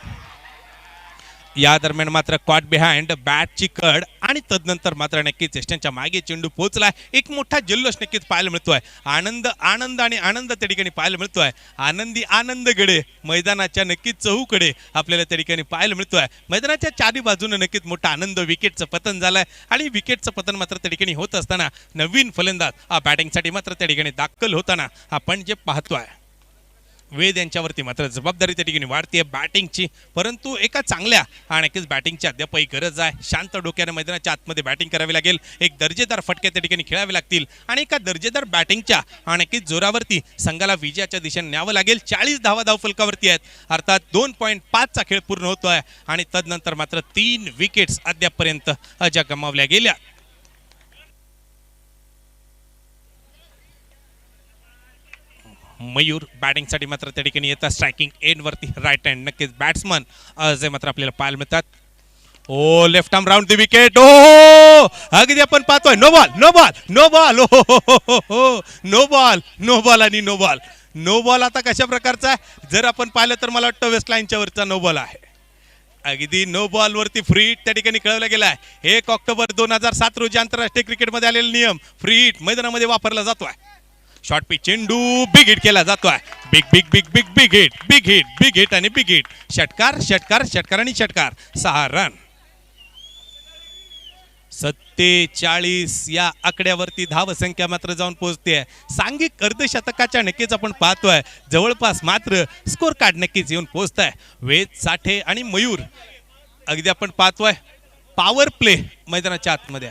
[SPEAKER 1] या दरम्यान मात्र कॉट बिहाइंड बॅटची कड आणि तदनंतर मात्र नक्कीच चेष्टांच्या मागे चेंडू पोहोचलाय. एक मोठा जल्लोष नक्कीच पाहायला मिळतोय. आनंद आनंद आणि आनंद त्या ठिकाणी पाहायला मिळतोय. आनंदी आनंदकडे मैदानाच्या नक्कीच चहूकडे आपल्याला त्या ठिकाणी पाहायला मिळतोय. मैदानाच्या चारी बाजूने नक्कीच मोठा आनंद. विकेटचं पतन झालंय आणि विकेटचं पतन मात्र त्या ठिकाणी होत असताना नवीन फलंदाज बॅटिंगसाठी मात्र त्या ठिकाणी दाखल होताना आपण जे पाहतोय वेद यांच्यावरती मात्र जबाबदारी त्या ठिकाणी वाढते बॅटिंगची, परंतु एका चांगल्या आणि बॅटिंगची अद्यापही गरज आहे. शांत डोक्याने मैदानाच्या आतमध्ये बॅटिंग करावी लागेल. एक दर्जेदार फटके त्या ठिकाणी खेळावे लागतील आणि एका दर्जेदार बॅटिंगच्या आणि जोरावरती संघाला विजयाच्या दिशेने न्यावं लागेल. 40 धावा धावफलकावरती आहेत, अर्थात 2.5चा खेळ पूर्ण होतोय आणि तदनंतर मात्र 3 विकेट्स अद्यापपर्यंत ज्या गमावल्या गेल्या. मयूर बॅटिंगसाठी मात्र त्या ठिकाणी येतात. स्ट्रायकिंग एंड वरती राईट हँड नक्कीच बॅट्समन जे मात्र आपल्याला पाहायला मिळतात. ओ, left arm round the wicket. ओ, अगदी आपण पाहतोय no ball no ball no ball. हो, नो बॉल नो बॉल आणि नो बॉल. नो बॉल आता कशा प्रकारचा आहे जर आपण पाहिलं तर मला वाटतं वेस्ट लाईनच्या वरचा नो बॉल आहे. अगदी नो बॉल वरती फ्री हिट त्या ठिकाणी कळवला गेलाय. 1 ऑक्टोबर 2007 रोजी आंतरराष्ट्रीय क्रिकेटमध्ये आलेला नियम फ्री हिट मैदानामध्ये वापरला जातोय. शॉर्ट पिच चेंडू बिग हिट केला जातोय. Big big big big big hit big hit big hit आणि बिग हिट. षटकार षटकार षटकार आणि षटकार. 6 रन. 47 या आकड्यावरती धावसंख्या मात्र जाऊन पोहोचते. सांघिक अर्धशतकाच्या नक्कीच आपण पाहतोय जवळपास मात्र स्कोर कार्ड नक्कीच येऊन पोहोचताय. वेद साठे आणि मयूर अगदी आपण पाहतोय पॉवर प्ले मैदानाच्या आतमध्ये.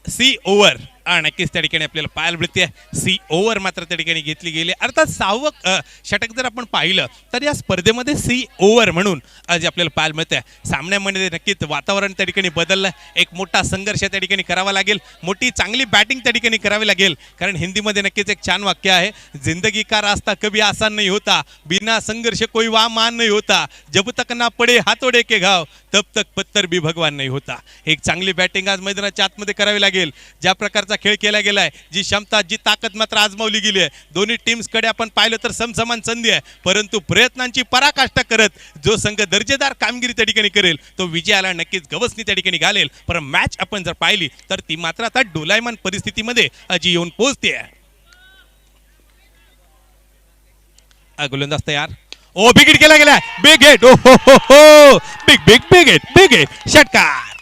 [SPEAKER 1] सी ओव्हर नक्कीच त्या ठिकाणी आपल्याला पाहायला मिळते. सी ओव्हर मात्र त्या ठिकाणी घेतली गेली. अर्थात 6वं षटक जर आपण पाहिलं तर या स्पर्धेमध्ये सी ओव्हर म्हणून जे आपल्याला पाहायला मिळते. सामन्यामध्ये नक्कीच वातावरण त्या ठिकाणी बदललं. एक मोठा संघर्ष त्या ठिकाणी करावा लागेल. मोठी चांगली बॅटिंग त्या ठिकाणी करावी लागेल, कारण हिंदीमध्ये नक्कीच एक छान वाक्य आहे, जिंदगी का रास्ता कभी आसान नहीं होता, बिना संघर्ष कोई वहां मान नहीं होता, जब तक ना पडे हातोडे के घाव तब तक पत्थर भी भगवान नहीं होता. एक चांगली बॅटिंग आज मैदानाच्या आतमध्ये करावी लागेल. ज्या प्रकारचा खेळ केला गेलाय, जी क्षमता जी ताकद मात्र आजमावली गेली आहे. दोन्ही टीम्सकडे आपण पाहिलं तर समसमान संधी आहे, परंतु प्रयत्नांची पराकाष्ठा करत जो संघ दर्जेदार कामगिरी त्या ठिकाणी करेल तो विजयाला नक्कीच गवसणी त्या ठिकाणी घालेल. पण मॅच आपण जर पाहिली तर ती मात्र आता डोलायमान परिस्थितीमध्ये जी येऊन पोहोचते. गोलंदाज तयार. ओ, बिग हिट केला गेला. Big hit. ओ हो हो, big big big hit big hit. षटकार.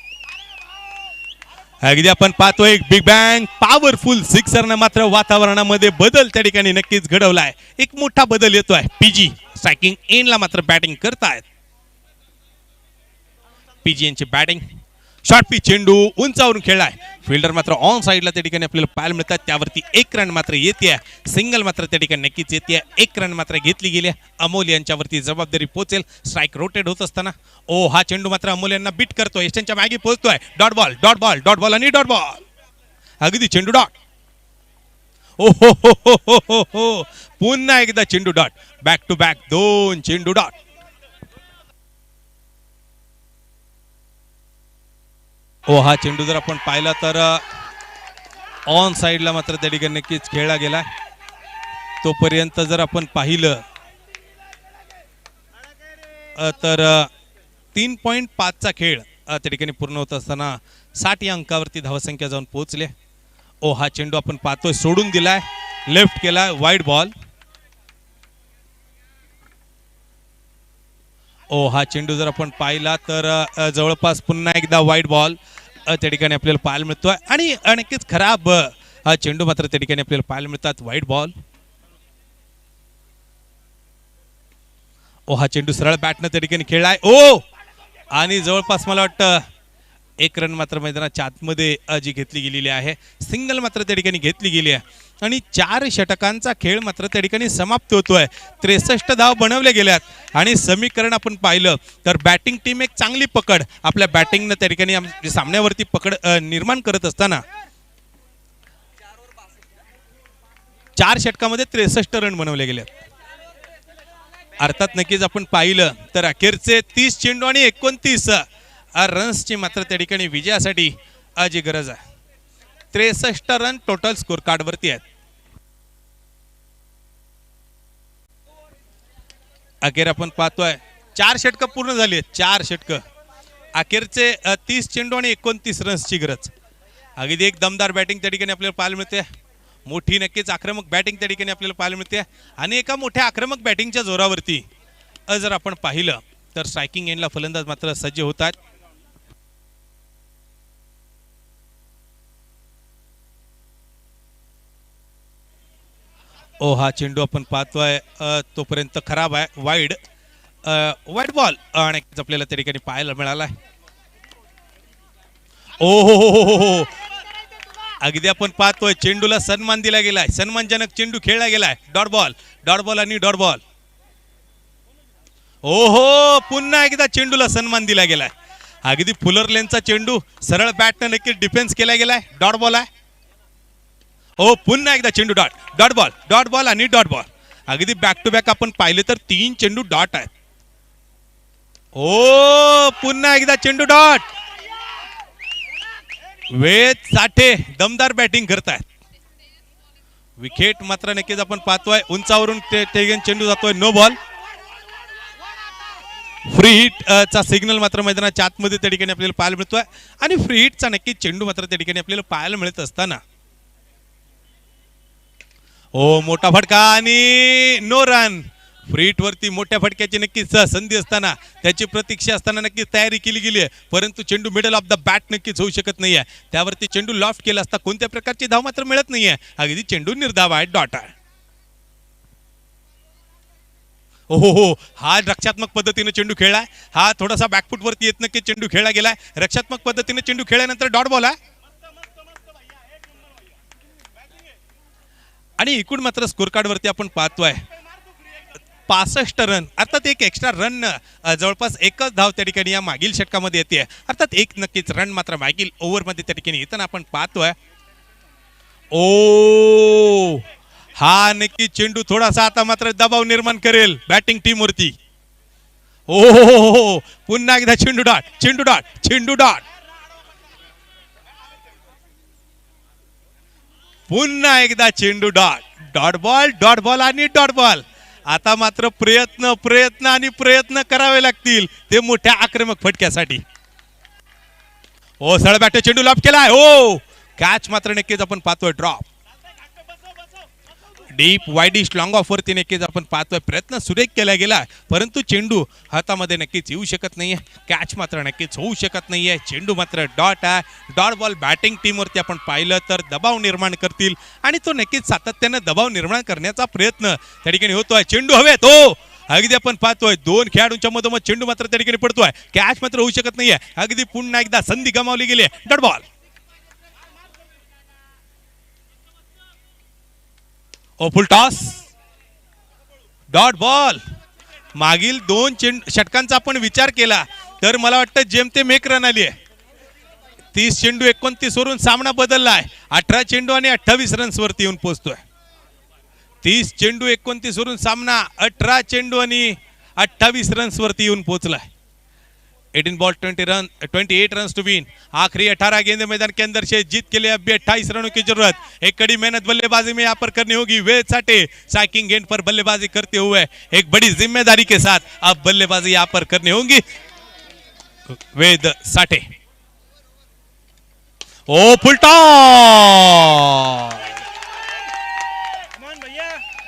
[SPEAKER 1] अगदी आपण पाहतोय एक बिग बँग पॉवरफुल सिक्सरनं मात्र वातावरणामध्ये बदल त्या ठिकाणी नक्कीच घडवलाय. एक मोठा बदल येतोय. पीजी स्ट्रायकिंग एंडला मात्र बॅटिंग करतायत. पीजीएनची बॅटिंग. शॉर्ट पिच चेंडू उंचावरून खेळलाय. फिल्डर मात्र ऑन साईडला त्या ठिकाणी आपल्याला पाहायला मिळतात. त्यावरती एक रन मात्र येते. सिंगल मात्र त्या ठिकाणी नक्कीच येते. एक रन मात्र घेतली गेली. अमोल यांच्यावरती जबाबदारी पोहोचेल. स्ट्राईक रोटेट होत असताना हा चेंडू मात्र अमोल यांना बीट करतोय. यशांच्या मागे पोहोचतोय. Dot ball dot ball dot ball आणि डॉट बॉल. अगदी चेंडू डॉट. ओ हो हो हो हो हो हो पुन्हा एकदा चेंडू डॉट. बॅक टू बॅक 2 चेंडू डॉट. हा चेंडू जर आपण पाहिला तर ऑन साइडला मात्र त्या ठिकाणी नक्कीच खेळला गेला. तोपर्यंत जर आपण पाहिलं तर 3.5चा खेळ त्या ठिकाणी पूर्ण होत असताना 60 या अंकावरती धावसंख्या जाऊन पोहोचले. हा चेंडू आपण पाहतोय सोडून दिलाय. लेफ्ट केलाय. Wide ball. हा चेंडू जर आपण पाहिला तर जवळपास पुन्हा एकदा वाईड बॉल त्या ठिकाणी आपल्याला पाहायला मिळतोय. आणि नक्कीच खराब हा चेंडू मात्र त्या ठिकाणी आपल्याला पाहायला मिळतात. Wide ball. हा चेंडू सरळ बॅटनं त्या ठिकाणी खेळलाय. आणि जवळपास मला वाटतं एक रन मात्र मैदानाच्या आतमध्ये जी घेतली गेलेली आहे. सिंगल मात्र त्या ठिकाणी घेतली गेली आहे. आणि 4 षटकांचा खेळ मात्र त्या ठिकाणी समाप्त होतोय. 63 धाव बनवल्या गेल्यात. आणि समीकरण आपण पाहिलं तर बॅटिंग टीम एक चांगली पकड आपल्या बॅटिंगनं त्या ठिकाणी सामन्यावरती पकड निर्माण करत असताना 4 षटकामध्ये 63 रन बनवले गेले. अर्थात नक्कीच आपण पाहिलं तर अखेरचे 30 चेंडू आणि 29 रन्सची मात्र त्या ठिकाणी विजयासाठी जी गरज आहे. 63 रन टोटल स्कोर कार्ड वरती आहेत. अखेर आपण पाहतोय 4 षटकं पूर्ण झाली आहेत. 4 षटकं. अखेरचे 30 चेंडू आणि 29 रन्सची गरज. अगदी एक दमदार बॅटिंग त्या ठिकाणी आपल्याला पाहायला मिळते. मोठी नक्कीच आक्रमक बॅटिंग त्या ठिकाणी आपल्याला पाहायला मिळते. आणि एका मोठ्या आक्रमक बॅटिंगच्या जोरावरती जर आपण पाहिलं तर स्ट्रायकिंग एंडला फलंदाज मात्र सज्ज होतात. हा चेंडू आपण पाहतोय तोपर्यंत खराब आहे. वाईड बॉल आणि आपल्याला त्या ठिकाणी पाहायला मिळाला. हो अगदी आपण पाहतोय चेंडूला सन्मान दिला गेलाय. सन्मानजनक चेंडू खेळला गेलाय. डॉट बॉल आणि डॉट बॉल. पुन्हा एकदा चेंडूला सन्मान दिला गेलाय. अगदी फुलर लेनचा चेंडू सरळ बॅटनं नक्कीच डिफेन्स केला गेलाय. डॉट बॉल आहे. पुन्हा एकदा चेंडू डॉट बॉल आणि डॉट बॉल. अगदी बॅक टू बॅक आपण पाहिले तर 3 चेंडू डॉट आहेत. पुन्हा एकदा चेंडू डॉट. वेद साठे दमदार बॅटिंग करतायत. विकेट मात्र नक्कीच आपण पाहतोय उंचावरून चेंडू जातोय. No ball. फ्री हिट चा सिग्नल मात्र मैदानाच्या आतमध्ये त्या ठिकाणी आपल्याला पाहायला मिळतोय. आणि फ्री हिटचा नक्कीच चेंडू मात्र त्या ठिकाणी आपल्याला पाहायला मिळत असताना मोठा फटका आणि नो रन. फ्री हिट वरती मोठ्या फटक्याची नक्कीच संधी असताना त्याची प्रतीक्षा असताना नक्कीच तयारी केली गेली आहे. परंतु चेंडू मिडल ऑफ द बॅट नक्कीच होऊ शकत नाहीये. त्यावरती चेंडू लॉफ्ट केला असता कोणत्या प्रकारची धाव मात्र मिळत नाहीये. अगदी चेंडू निर्धाव आहे. डॉट आहे. हा रक्षात्मक पद्धतीने चेंडू खेळलाय. हा थोडासा बॅकफुट वरती येत नक्की चेंडू खेळला गेलाय. रक्षात्मक पद्धतीने चेंडू खेळल्यानंतर डॉट बॉल आहे. आणि एकूण मात्र स्कोर कार्ड वरती आपण पाहतोय 65 रन. अर्थात एक एक्स्ट्रा रन जवळपास एकच धाव त्या ठिकाणी या मागील षटकामध्ये येते. अर्थात एक नक्कीच रन मात्र मागील ओव्हरमध्ये त्या ठिकाणी येताना आपण पाहतोय. हा नक्की चेंडू थोडासा आता मात्र दबाव निर्माण करेल बॅटिंग टीम वरती. पुन्हा एकदा चेंडू डॉट. पुन्हा एकदा चेंडू डॉट बॉल आणि डॉट बॉल. आता मात्र प्रयत्न करावे लागतील ते मोठ्या आक्रमक फटक्यासाठी. सरळ बॅट चेंडू लॉब केलाय. कॅच मात्र नक्कीच आपण पाहतोय. Drop. Deep widish long of वरती नक्कीच आपण पाहतोय. प्रयत्न सुरेख केला गेला परंतु चेंडू हातामध्ये नक्कीच येऊ शकत नाहीये. कॅच मात्र नक्कीच होऊ शकत नाहीये. चेंडू मात्र डॉट आहे. डॉट बॉल बॅटिंग टीम वरती आपण पाहिलं तर दबाव निर्माण करतील आणि तो नक्कीच सातत्याने दबाव निर्माण करण्याचा प्रयत्न त्या ठिकाणी होतोय. चेंडू हवेत. अगदी आपण पाहतोय दोन खेळाडूंच्या मधोमध चेंडू मात्र त्या ठिकाणी पडतोय, कॅच मात्र होऊ शकत नाहीये. अगदी पुन्हा एकदा संधी गमावली गेली. Dot ball. ओ फुल टॉस. Dot ball. मागील दोन षटकांचा आपण विचार केला तर मला वाटतं जेमतेम एक रन आली आहे. 30 चेंडू 29 वरून सामना बदललाय. 18 चेंडू आणि 28 रन्स वरती येऊन पोहोचतोय. 30 चेंडू 29 वरून सामना 18 चेंडू आणि 28 रन्स वरती येऊन पोहोचलाय. 18 बॉल 28 रन टू विन. आखिरी 18 गेंदे मैदान के अंदर से जीत के लिए अब भी 28 रनों की जरूरत. एक कड़ी मेहनत बल्लेबाजी में यहाँ पर करनी होगी. वेद साठे साइकिंग गेंद पर बल्लेबाजी करते हुए एक बड़ी जिम्मेदारी के साथ अब बल्लेबाजी यहाँ पर करनी होगी. वेद साठे. ओ फुल टॉस.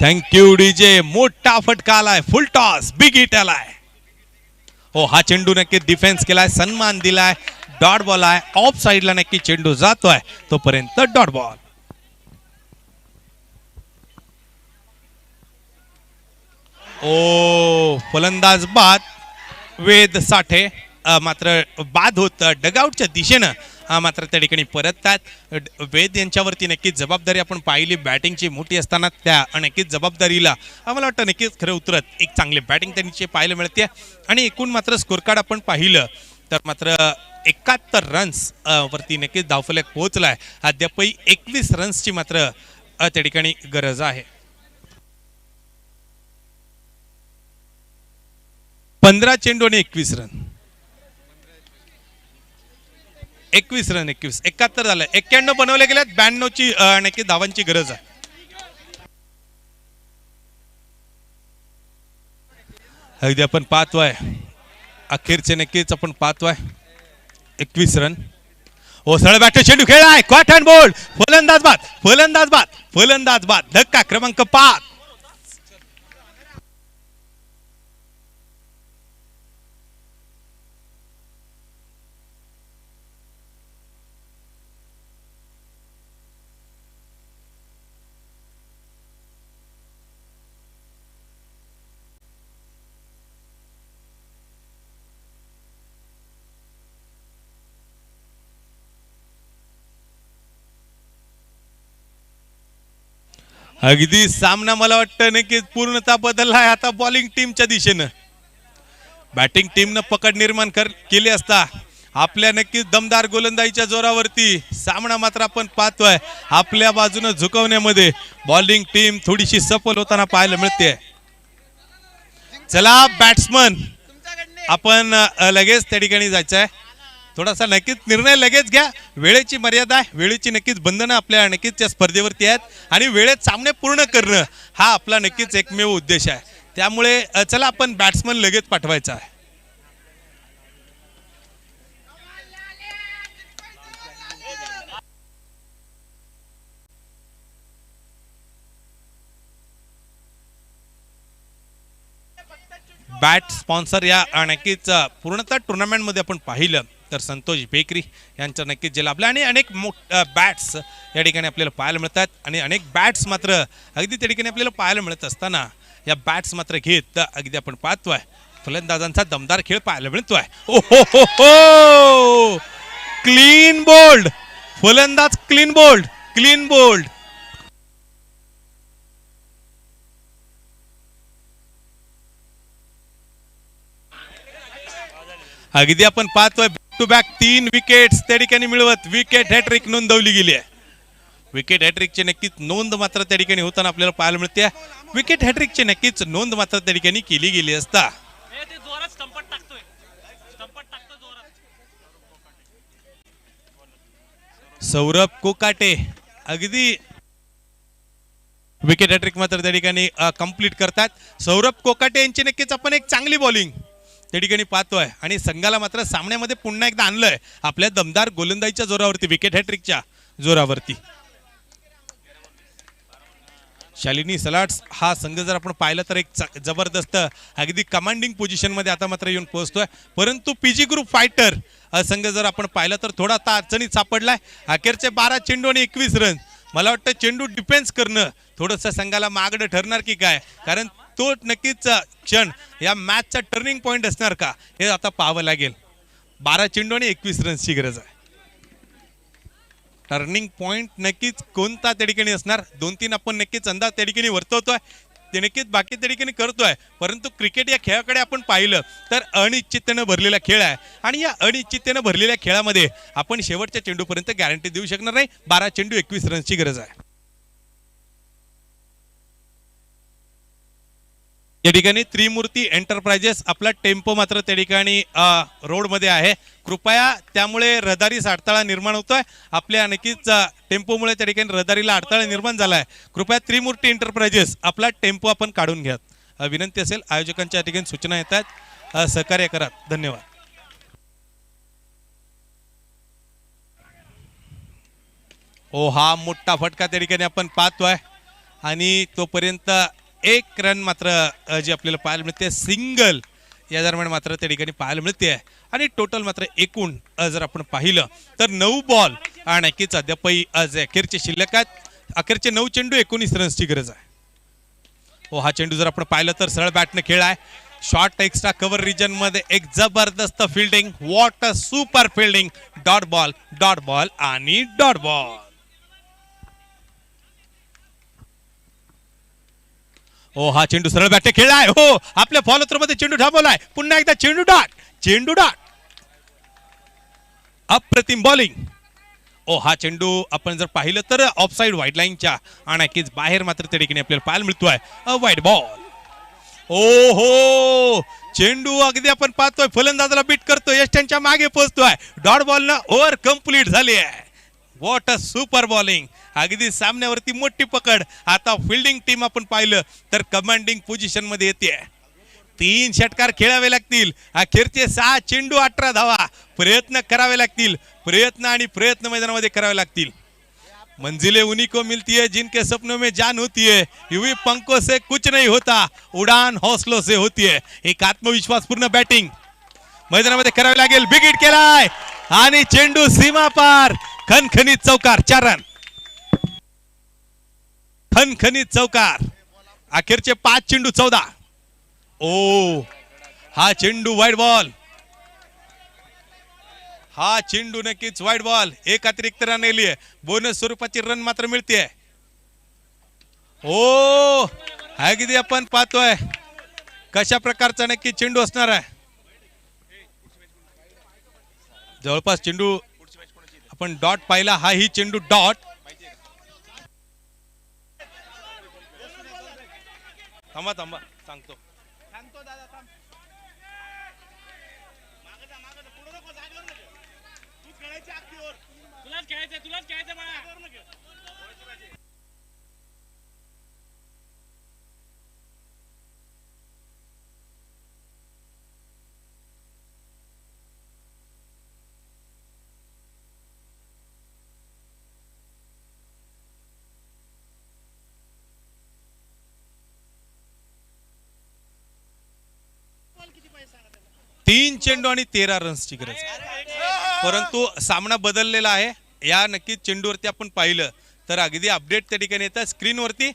[SPEAKER 1] Thank you DJ. मोठा फटका आलाय. फुल टॉस. बिग हिट आलाय. हो हा चेंडू नक्की डिफेन्स केलाय, सन्मान दिलाय. डॉट बॉल आहे. ऑफ साइडला नक्की चेंडू जातोय तोपर्यंत डॉट बॉल. ओ फलंदाज बाद. वेद साठे मात्र बाद होत डगआउटच्या दिशेनं मात्र त्या ठिकाणी परततात. वेद यांच्यावरती नक्कीच जबाबदारी आपण पाहिली बॅटिंगची मोठी असताना त्या नक्कीच जबाबदारीला आम्हाला वाटतं नक्कीच खरं उतरत. एक चांगले बॅटिंग त्यांची पाहायला मिळते आणि एकूण मात्र स्कोर कार्ड आपण पाहिलं तर मात्र 71 रन्स वरती नक्कीच धावफलक पोहोचलाय. अद्यापही 21 रन्सची मात्र त्या ठिकाणी गरज आहे. 15 चेंडू आणि 21 रन. 21 रन 71 झालं. 91 बनवले गेल्यात. 92ची नक्की धावांची गरज आहे. अगदी आपण पाहतोय अखेरचे नक्कीच आपण पाहतोय 21 रन. ओ सरळ बॅट चेंडू खेळलाय. Caught and bowled. फलंदाज बाद. फलंदाज बाद. फलंदाज बाद. धक्का क्रमांक 5. अगदी सामना मला वाटतं नक्कीच पूर्णतः बदलला आहे आता बॉलिंग टीमच्या दिशेनं. बॅटिंग टीमनं पकड निर्माण केली असता आपल्या नक्कीच दमदार गोलंदाजीच्या जोरावरती सामना मात्र आपण पाहतोय आपल्या बाजूने झुकवण्यामध्ये बॉलिंग टीम थोडीशी सफल होताना पाहायला मिळते. चला बॅट्समन आपण लगेच त्या ठिकाणी जायचं आहे. थोडासा नक्कीच निर्णय लगेच घ्या. वेळेची मर्यादा आहे. वेळेची नक्कीच बंधनं आपल्या नक्कीच त्या स्पर्धेवरती आहेत आणि वेळेत सामने पूर्ण करणं हा आपला नक्कीच एकमेव उद्देश आहे. त्यामुळे चला आपण बॅट्समन लगेच पाठवायचा आहे. बॅट स्पॉन्सर या नक्कीच पूर्णतः टुर्नामेंटमध्ये आपण पाहिलं तर संतोष बेकरी यांचं नक्कीच जे लाभलं आणि अनेक बॅट्स या ठिकाणी आपल्याला पाहायला मिळतात आणि अनेक बॅट्स मात्र अगदी त्या ठिकाणी आपल्याला पाहायला मिळत असताना या बॅट्स मात्र घेत अगदी आपण पाहतोय फलंदाजांचा दमदार खेळ पाहायला मिळतोय. ओ हो हो हो. Clean bowled. फलंदाज क्लीन बोल्ड. Clean bowled. अगदी आपण पाहतोय बॅक टू बॅक 3 विकेट्स त्या ठिकाणी मिळवत विकेट हॅट्रिक नोंदवली गेली आहे. विकेट हॅट्रिकची नक्कीच नोंद मात्र त्या ठिकाणी होताना आपल्याला पाहायला मिळते. विकेट हॅट्रिकची नक्कीच नोंद मात्र त्या ठिकाणी केली गेली असता सौरभ कोकाटे अगदी विकेट हॅट्रिक मात्र त्या ठिकाणी कंप्लीट करतात. सौरभ कोकाटे यांची नक्कीच आपण एक चांगली बॉलिंग त्या ठिकाणी पाहतोय आणि संघाला मात्र सामन्यामध्ये पुन्हा एकदा आणलंय आपल्या दमदार गोलंदाजीच्या जोरावरती विकेट हॅट्रिकच्या जोरावरती. शालिनी सलाट्स हा संघ जर आपण पाहिलं तर एक जबरदस्त अगदी कमांडिंग पोझिशन मध्ये आता मात्र येऊन पोहोचतोय. परंतु पीजी ग्रुप फायटर संघ जर आपण पाहिलं तर थोडा आता अडचणीत सापडलाय. अखेरचे 12 चेंडू आणि 21 रन. मला वाटतं चेंडू डिफेन्स करणं थोडंसं संघाला मागणं ठरणार की काय, कारण तो नक्कीच क्षण या मॅचचा टर्निंग पॉइंट असणार का हे आता पाहावं लागेल. 12 चेंडू आणि 21 रन्सची गरज आहे. टर्निंग पॉइंट नक्कीच कोणता त्या ठिकाणी असणार. 2-3 आपण नक्कीच अंदाज त्या ठिकाणी वर्तवतोय, ते नक्कीच बाकी त्या ठिकाणी करतोय. परंतु क्रिकेट या खेळाकडे आपण पाहिलं तर अनिश्चिततेनं भरलेला खेळ आहे आणि या अनिश्चिततेनं भरलेल्या खेळामध्ये आपण शेवटच्या चेंडूपर्यंत गॅरंटी देऊ शकणार नाही. 12 चेंडू 21 रन्सची गरज आहे. या ठिकाणी त्रिमूर्ती एंटरप्राइजेस आपला टेम्पो मात्र त्या ठिकाणी रोडमध्ये आहे. कृपया त्यामुळे रहदारीस अडथळा निर्माण होतोय. आपल्या नक्कीच टेम्पोमुळे त्या ठिकाणी रहदारीला अडथळा निर्माण झाला आहे. कृपया त्रिमूर्ती एंटरप्राइजेस आपला टेम्पो आपण काढून घ्या. विनंती असेल. आयोजकांच्या ठिकाणी सूचना येतात, सहकार्य करा. धन्यवाद. ओ हा मोठा फटका त्या ठिकाणी आपण पाहतोय आणि तोपर्यंत एक रन मात्र जे आपल्याला पाहायला मिळते सिंगल या दरम्यान मात्र त्या ठिकाणी पाहायला मिळते आणि टोटल मात्र एकूण जर आपण पाहिलं तर 9 बॉल आणि नक्कीच अद्यापही अखेरचे शिल्लक आहेत. अखेरचे 9 चेंडू 19 रन्सची गरज आहे. हो हा चेंडू जर आपण पाहिलं तर सरळ बॅटने खेळ आहे. शॉर्ट एक्स्ट्रा कव्हर रिजन मध्ये एक जबरदस्त fielding. What a super fielding. Dot ball आणि डॉट बॉल. हो हा चेंडू सरळ बॅटने खेळलाय. हो आपल्या फॉलो थ्रो मध्ये चेंडू थांबवलाय. पुन्हा एकदा चेंडू डॉट. अप्रतिम बॉलिंग. ओ हा चेंडू आपण जर पाहिलं तर ऑफसाइड व्हाईट लाईनच्या आणि बाहेर मात्र त्या ठिकाणी आपल्याला पाहायला मिळतोय व्हाईट बॉल. ओ हो चेंडू अगदी आपण पाहतोय फलंदाजाला बीट करतोय, यष्ट्यांच्या मागे पोहोचतोय. डॉट बॉल न ओव्हर कंप्लीट झाली आहे. What a super bowling. अगदी सामन्यावरती मोठी पकड. आता फिल्डिंग टीम आपण पाहिलं तर कमांडिंग पोझिशन मध्ये येते. 3 षटकार खेळावे लागतील. अखेरचे 6 चेंडू 18 धावा. प्रयत्न करावे लागतील. प्रयत्न मैदानामध्ये करावे लागतील. मंजिलें उन्हीं को मिलती है जिनके सपनों में जान होती है. यूं पंखों से कुछ नहीं होता, उड़ान हौसलों से होती है. एक आत्मविश्वासपूर्ण बॅटिंग मैदानामध्ये करावी लागेल. बिग हिट केलाय आणि चेंडू सीमा पार. खणखणीत चौकार. 4 रन. खणखणीत चौकार. अखेरचे 5 चेंडू 14. ओ हा चेंडू वाईड बॉल. हा चेंडू नक्कीच वाईड बॉल. एक अतिरिक्त रन आली. बोनस स्वरूपाची रन मात्र मिळते. ओ अगदी आपण पाहतोय कशा प्रकारचा नक्की चेंडू असणार आहे. जवळपास चेंडू आपण डॉट पाहिला. हा ही चेंडू डॉट. थांबा सांगतो दादा थांब. तुलाच खेळायचं बाळा. 3 चेंडू आणि 13 रन्सची गरज. परंतु सामना बदललेला आहे. या नक्कीच चेंडूवरती आपण पाहिलं तर अगदी अपडेट त्या ठिकाणी येतात स्क्रीनवरती.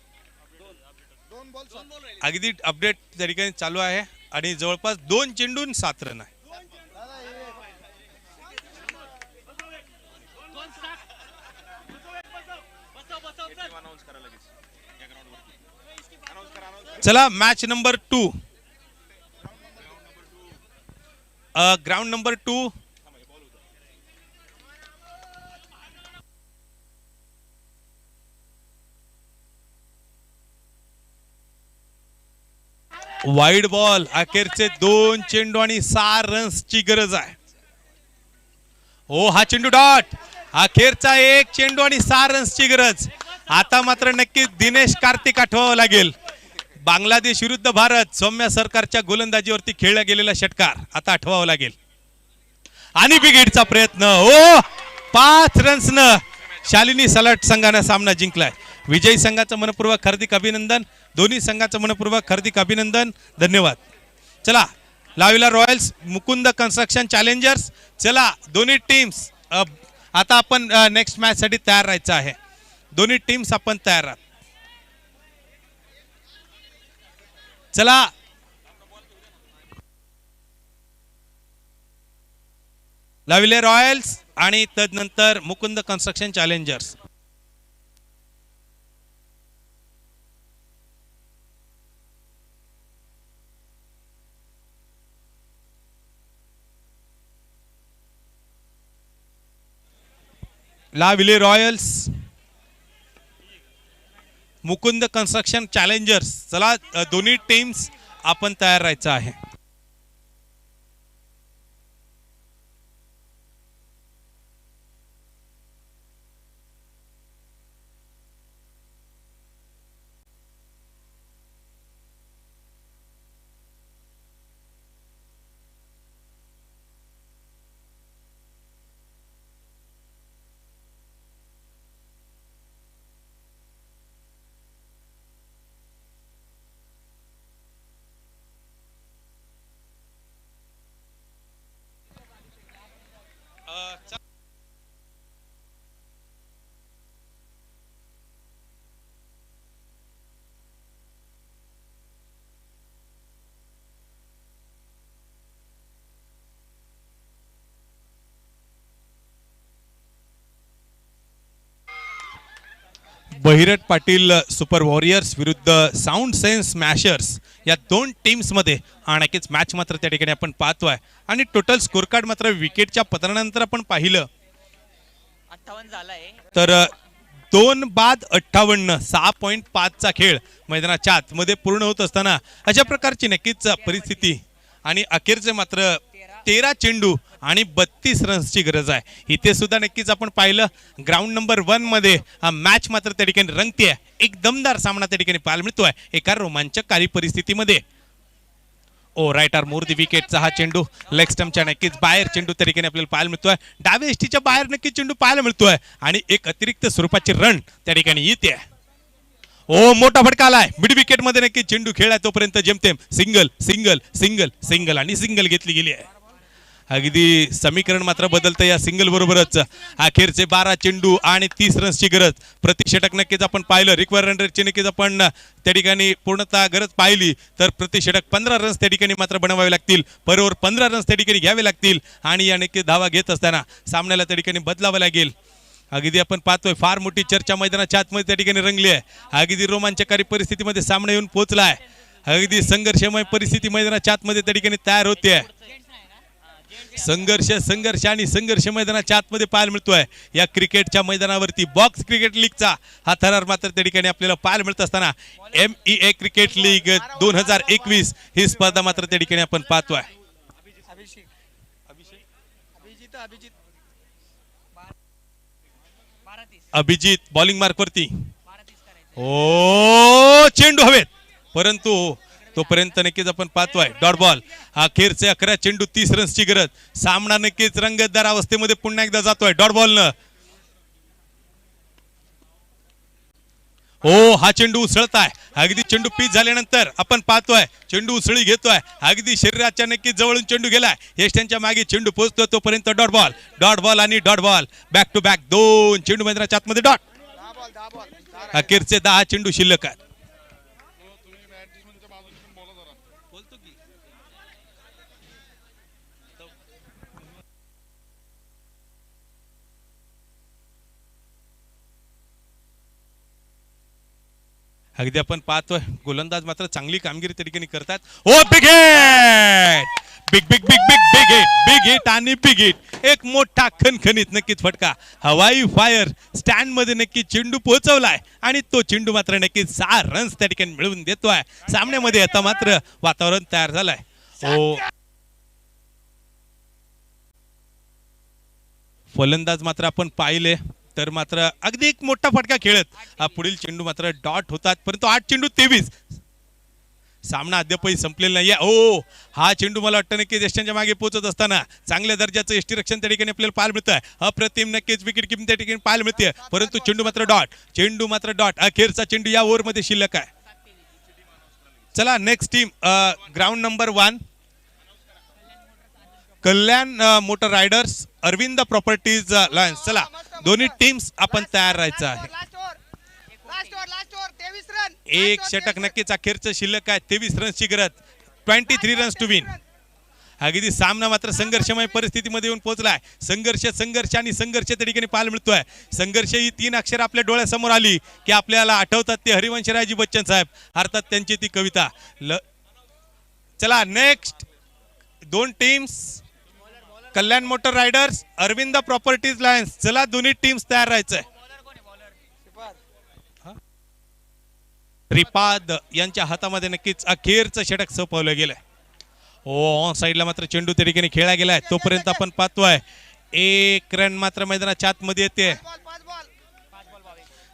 [SPEAKER 1] अगदी अपडेट त्या ठिकाणी चालू आहे आणि जवळपास 2 चेंडू 7 रन आहे. चला match number 2 ground number 2 wide ball. अखेरचे 2 चेंडू आणि 6 रन्सची गरज आहे. हो हा चेंडू डॉट. अखेरचा 1 चेंडू आणि 6 रन्सची गरज. आता मात्र नक्कीच दिनेश कार्तिक आठवावं लागेल. बांगलादेश विरुद्ध भारत सौम्य सरकारच्या गोलंदाजीवरती खेळला गेलेला षटकार आता आठवावा लागेल. आणि बिग हिटचा प्रयत्न. ओ 5 रन्सनं शालिनी सलाट संघाने सामना जिंकलाय. विजयी संघाचं मनपूर्वक हार्दिक अभिनंदन. दोन्ही संघाचं मनपूर्वक हार्दिक अभिनंदन. धन्यवाद. चला लाविला रॉयल्स मुकुंद कन्स्ट्रक्शन चॅलेंजर्स. चला दोन्ही टीम्स आता आपण नेक्स्ट मॅच साठी तयार राहायचं आहे. दोन्ही टीम्स आपण तयार आहात. चला लाविले रॉयल्स आणि तदनंतर Mukund construction challengers. La Vella Royals, Mukund construction challengers. चला दोन्ही टीम्स आपण तयार राहायचं आहे. बहिरट पाटील सुपर वॉरियर्स विरुद्ध साऊंड सेन्स स्मॅशर्स या दोन टीम्स मध्ये आणखीच मॅच मात्र त्या ठिकाणी आपण पाहतोय. आणि टोटल स्कोर कार्ड मात्र विकेटच्या पतनानंतर आपण पाहिलं
[SPEAKER 3] 58 झालाय
[SPEAKER 1] तर 2 बाद 58 6.5 चा खेळ मैदानाच्या आतमध्ये पूर्ण होत असताना अशा प्रकारची नक्कीच परिस्थिती आणि अखेरचे मात्र 13 चेंडू आणि 32 रन्सची गरज आहे. इथे सुद्धा नक्कीच आपण पाहिलं ग्राउंड नंबर 1 मध्ये हा मॅच मात्र त्या ठिकाणी रंगतेय. एक दमदार सामना त्या ठिकाणी पाहायला मिळतोय एका रोमांचकारी परिस्थितीमध्ये. ओ राईट आर मोर दी विकेटचा हा चेंडू लेग स्टंपच्या नक्कीच बाहेर चेंडू त्या ठिकाणी आपल्याला पाहायला मिळतोय. डाव्या एष्टीच्या बाहेर नक्कीच चेंडू पाहायला मिळतोय आणि एक अतिरिक्त स्वरूपाची रन त्या ठिकाणी येते. ओ मोठा फटका आलाय मिड विकेट मध्ये. नक्की चेंडू खेळाय तोपर्यंत जेमतेम सिंगल सिंगल सिंगल सिंगल आणि सिंगल घेतली गेली आहे. अगदी समीकरण मात्र बदलतं या सिंगल बरोबरच. अखेरचे 12 चेंडू आणि 30 रन्सची गरज. प्रति षटक नक्कीच आपण पाहिलं रिक्वायर रन रेटची नक्कीच आपण त्या ठिकाणी पूर्णतः गरज पाहिली तर प्रति षटक 15 रन्स त्या ठिकाणी मात्र बनवावे लागतील. पर ओव्हर 15 रन्स त्या ठिकाणी घ्यावे लागतील आणि या नक्की धावा घेत असताना सामन्याला त्या ठिकाणी बदलावं लागेल. अगदी आपण पाहतोय फार मोठी चर्चा मैदानाच्या आतमध्ये त्या ठिकाणी रंगली आहे. अगदी रोमांचकारी परिस्थितीमध्ये सामना येऊन पोहोचलाय. अगदी संघर्षमय परिस्थिती मैदानाच्या आतमध्ये त्या ठिकाणी तयार होते. संघर्ष संघर्ष आणि संघर्ष मैदानाच्या आतमध्ये पाहायला मिळतोय या क्रिकेटच्या मैदानावरती. बॉक्स क्रिकेट लीगचा हा थरार मात्र त्या ठिकाणी आपल्याला पाहायला मिळत असताना MEA क्रिकेट लीग 2021 ही स्पर्धा मात्र त्या ठिकाणी आपण पाहतोय. अभिजित बॉलिंग मार्क वरती. ओ चेंडू हवेत परंतु तोपर्यंत नक्कीच आपण पाहतोय डॉट बॉल. अखेरचे 11 चेंडू 30 रन्सची गरज. सामना नक्कीच रंगतदार अवस्थेमध्ये पुन्हा एकदा जातोय डॉट बॉल न. हो हा चेंडू उसळताय. अगदी चेंडू पीच झाल्यानंतर आपण पाहतोय चेंडू उसळी घेतोय. अगदी शरीराच्या नक्कीच जवळून चेंडू गेलाय. यष्ट्यांच्या मागे चेंडू पोहोचतोय तोपर्यंत डॉट बॉल आणि dot ball. Back to back 2 चेंडू मैदानाच्या आतमध्ये डॉट. अखेरचे 10 चेंडू शिल्लक आहेत. अगदी आपण पाहतोय गोलंदाज मात्र चांगली कामगिरी त्या ठिकाणी करतात. ओ big hit big big big big big hit big hit आणि बिग हिट. एक मोठा खणखणीत नक्कीच फटका हवाई फायर स्टँड मध्ये नक्की चेंडू पोहोचवलाय आणि तो चेंडू मात्र नक्कीच 6 रन्स त्या ठिकाणी मिळवून देतोय. सामन्यामध्ये आता मात्र वातावरण तयार झालंय. ओ फलंदाज मात्र आपण पाहिले तर मात्र अगदी एक मोठा फटका खेळत हा पुढील चेंडू मात्र डॉट होतात परंतु 8 चेंडू 23. सामना अद्यापही संपलेला नाहीये. ओ हा चेंडू मला वाटतं नक्की यष्ट्यांच्या मागे पोहोचत असताना चांगल्या दर्जाचं यष्टी रक्षण त्या ठिकाणी आपल्याला पाहायला मिळतंय. अप्रतिम नक्कीच विकेट किपिंग त्या ठिकाणी पाहायला मिळते परंतु चेंडू मात्र डॉट. अखेरचा चेंडू या ओव्हर मध्ये शिल्लक आहे. चला next team ground number 1 Kalyan motor riders Arvind properties lions. चला दोन्ही टीम्स आपण तयार राहायचं आहे. एक षटक नक्कीच अखेरचं शिल्लक आहे. 23 रन्सची गरज, 23 रन्स टू विन. अगदी सामना मात्र संघर्षमय परिस्थितीमध्ये येऊन पोहोचलाय. संघर्ष आणि संघर्ष त्या ठिकाणी पाहायला मिळतोय. संघर्ष ही 3 अक्षर आपल्या डोळ्यासमोर आली की आपल्याला आठवतात ते हरिवंशरायजी बच्चन साहेब, अर्थात त्यांची ती कविता. चला next 2 teams, Kalyan motor riders, Arvind properties lions. चला दोन्ही टीम्स तयार राहायचंय. श्रीपाद यांच्या हातामध्ये नक्कीच अखेरचं षटक सोपवलं गेलंय. ऑन साईडला मात्र चेंडू त्या ठिकाणी खेळला गेलाय. तोपर्यंत आपण पाहतोय 1 रन मात्र मैदानाच्या आतमध्ये येते.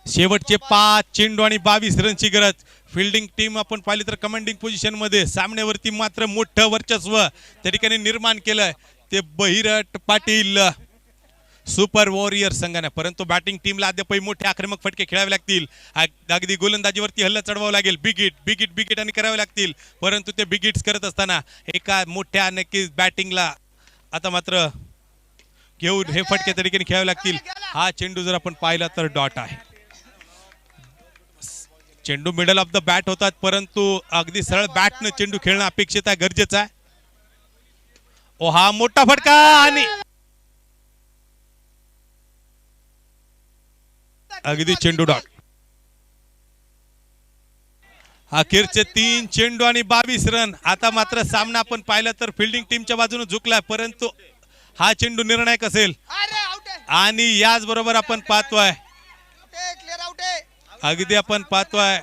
[SPEAKER 1] शेवटचे 5 चेंडू आणि 22 रनची गरज. फिल्डिंग टीम आपण पाहिली तर कमांडिंग पोझिशन मध्ये सामन्यावरती मात्र मोठं वर्चस्व त्या ठिकाणी निर्माण केलंय ते बहिरट पाटील सुपर वॉरियर संघाने. परंतु बॅटिंग टीमला अद्यापही मोठे आक्रमक फटके खेळावे लागतील. अगदी गोलंदाजीवरती हल्ला चढवावं लागेल. बिगिट आणि करावे लागतील. परंतु ते बिगिट्स करत असताना एका मोठ्या नक्कीच बॅटिंगला आता मात्र घेऊन हे फटके त्या ठिकाणी खेळावे लागतील. हा चेंडू जर आपण पाहिला तर डॉट आहे. चेंडू मिडल ऑफ द बॅट होतात, परंतु अगदी सरळ बॅटनं चेंडू खेळणं अपेक्षित आहे, गरजेचं आहे. ओ हा मोठा फटका आणि अगदी चेंडू डॉट. अखेरचे 3 चेंडू आणि 22 रन. आता मात्र सामना आपण पाहिला तर फिल्डिंग टीमच्या बाजूने झुकलाय, परंतु हा चेंडू निर्णायक असेल. आणि याच बरोबर आपण पाहतोय अगदी आपण पाहतोय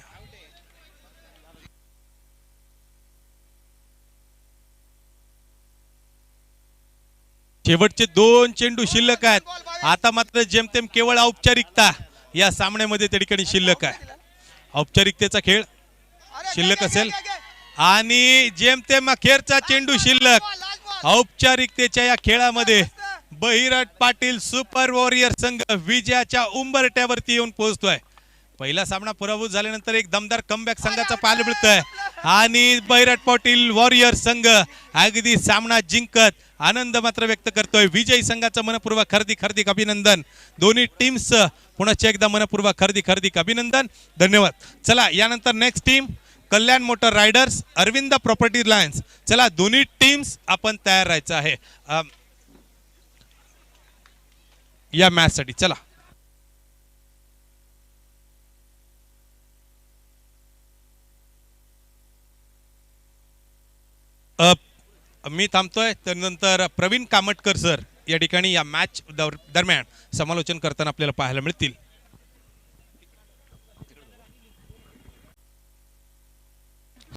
[SPEAKER 1] शेवटचे 2 चेंडू शिल्लक आहेत. आता मात्र जेमतेम केवळ औपचारिकता या सामन्यामध्ये त्या ठिकाणी शिल्लक आहे. औपचारिकतेचा खेळ शिल्लक असेल आणि जेमतेम अखेरचा चेंडू शिल्लक. औपचारिकतेच्या या खेळामध्ये बहिरट पाटील सुपर वॉरियर संघ विजयाच्या उंबरट्यावरती येऊन पोहोचतोय. पहिला सामना पराभूत झाल्यानंतर एक दमदार कमबॅक संघाचा पाहायला मिळतोय आणि बहिरट पाटील वॉरियर संघ अगदी सामना जिंकत आनंद मात्र व्यक्त करतोय. विजयी संघाचं मनपूर्वक हार्दिक अभिनंदन. दोन्ही टीम्स पुन्हा एकदा मनपूर्वक हार्दिक अभिनंदन. धन्यवाद. चला यानंतर next team Kalyan motor riders, Arvind property lions. चला दोन्ही टीम्स आपण तयार राहायचं आहे या मॅच साठी. चला मी थांबतोय. त्यानंतर प्रवीण कामटकर सर या ठिकाणी या मॅच दरम्यान समालोचन करताना आपल्याला पाहायला मिळतील.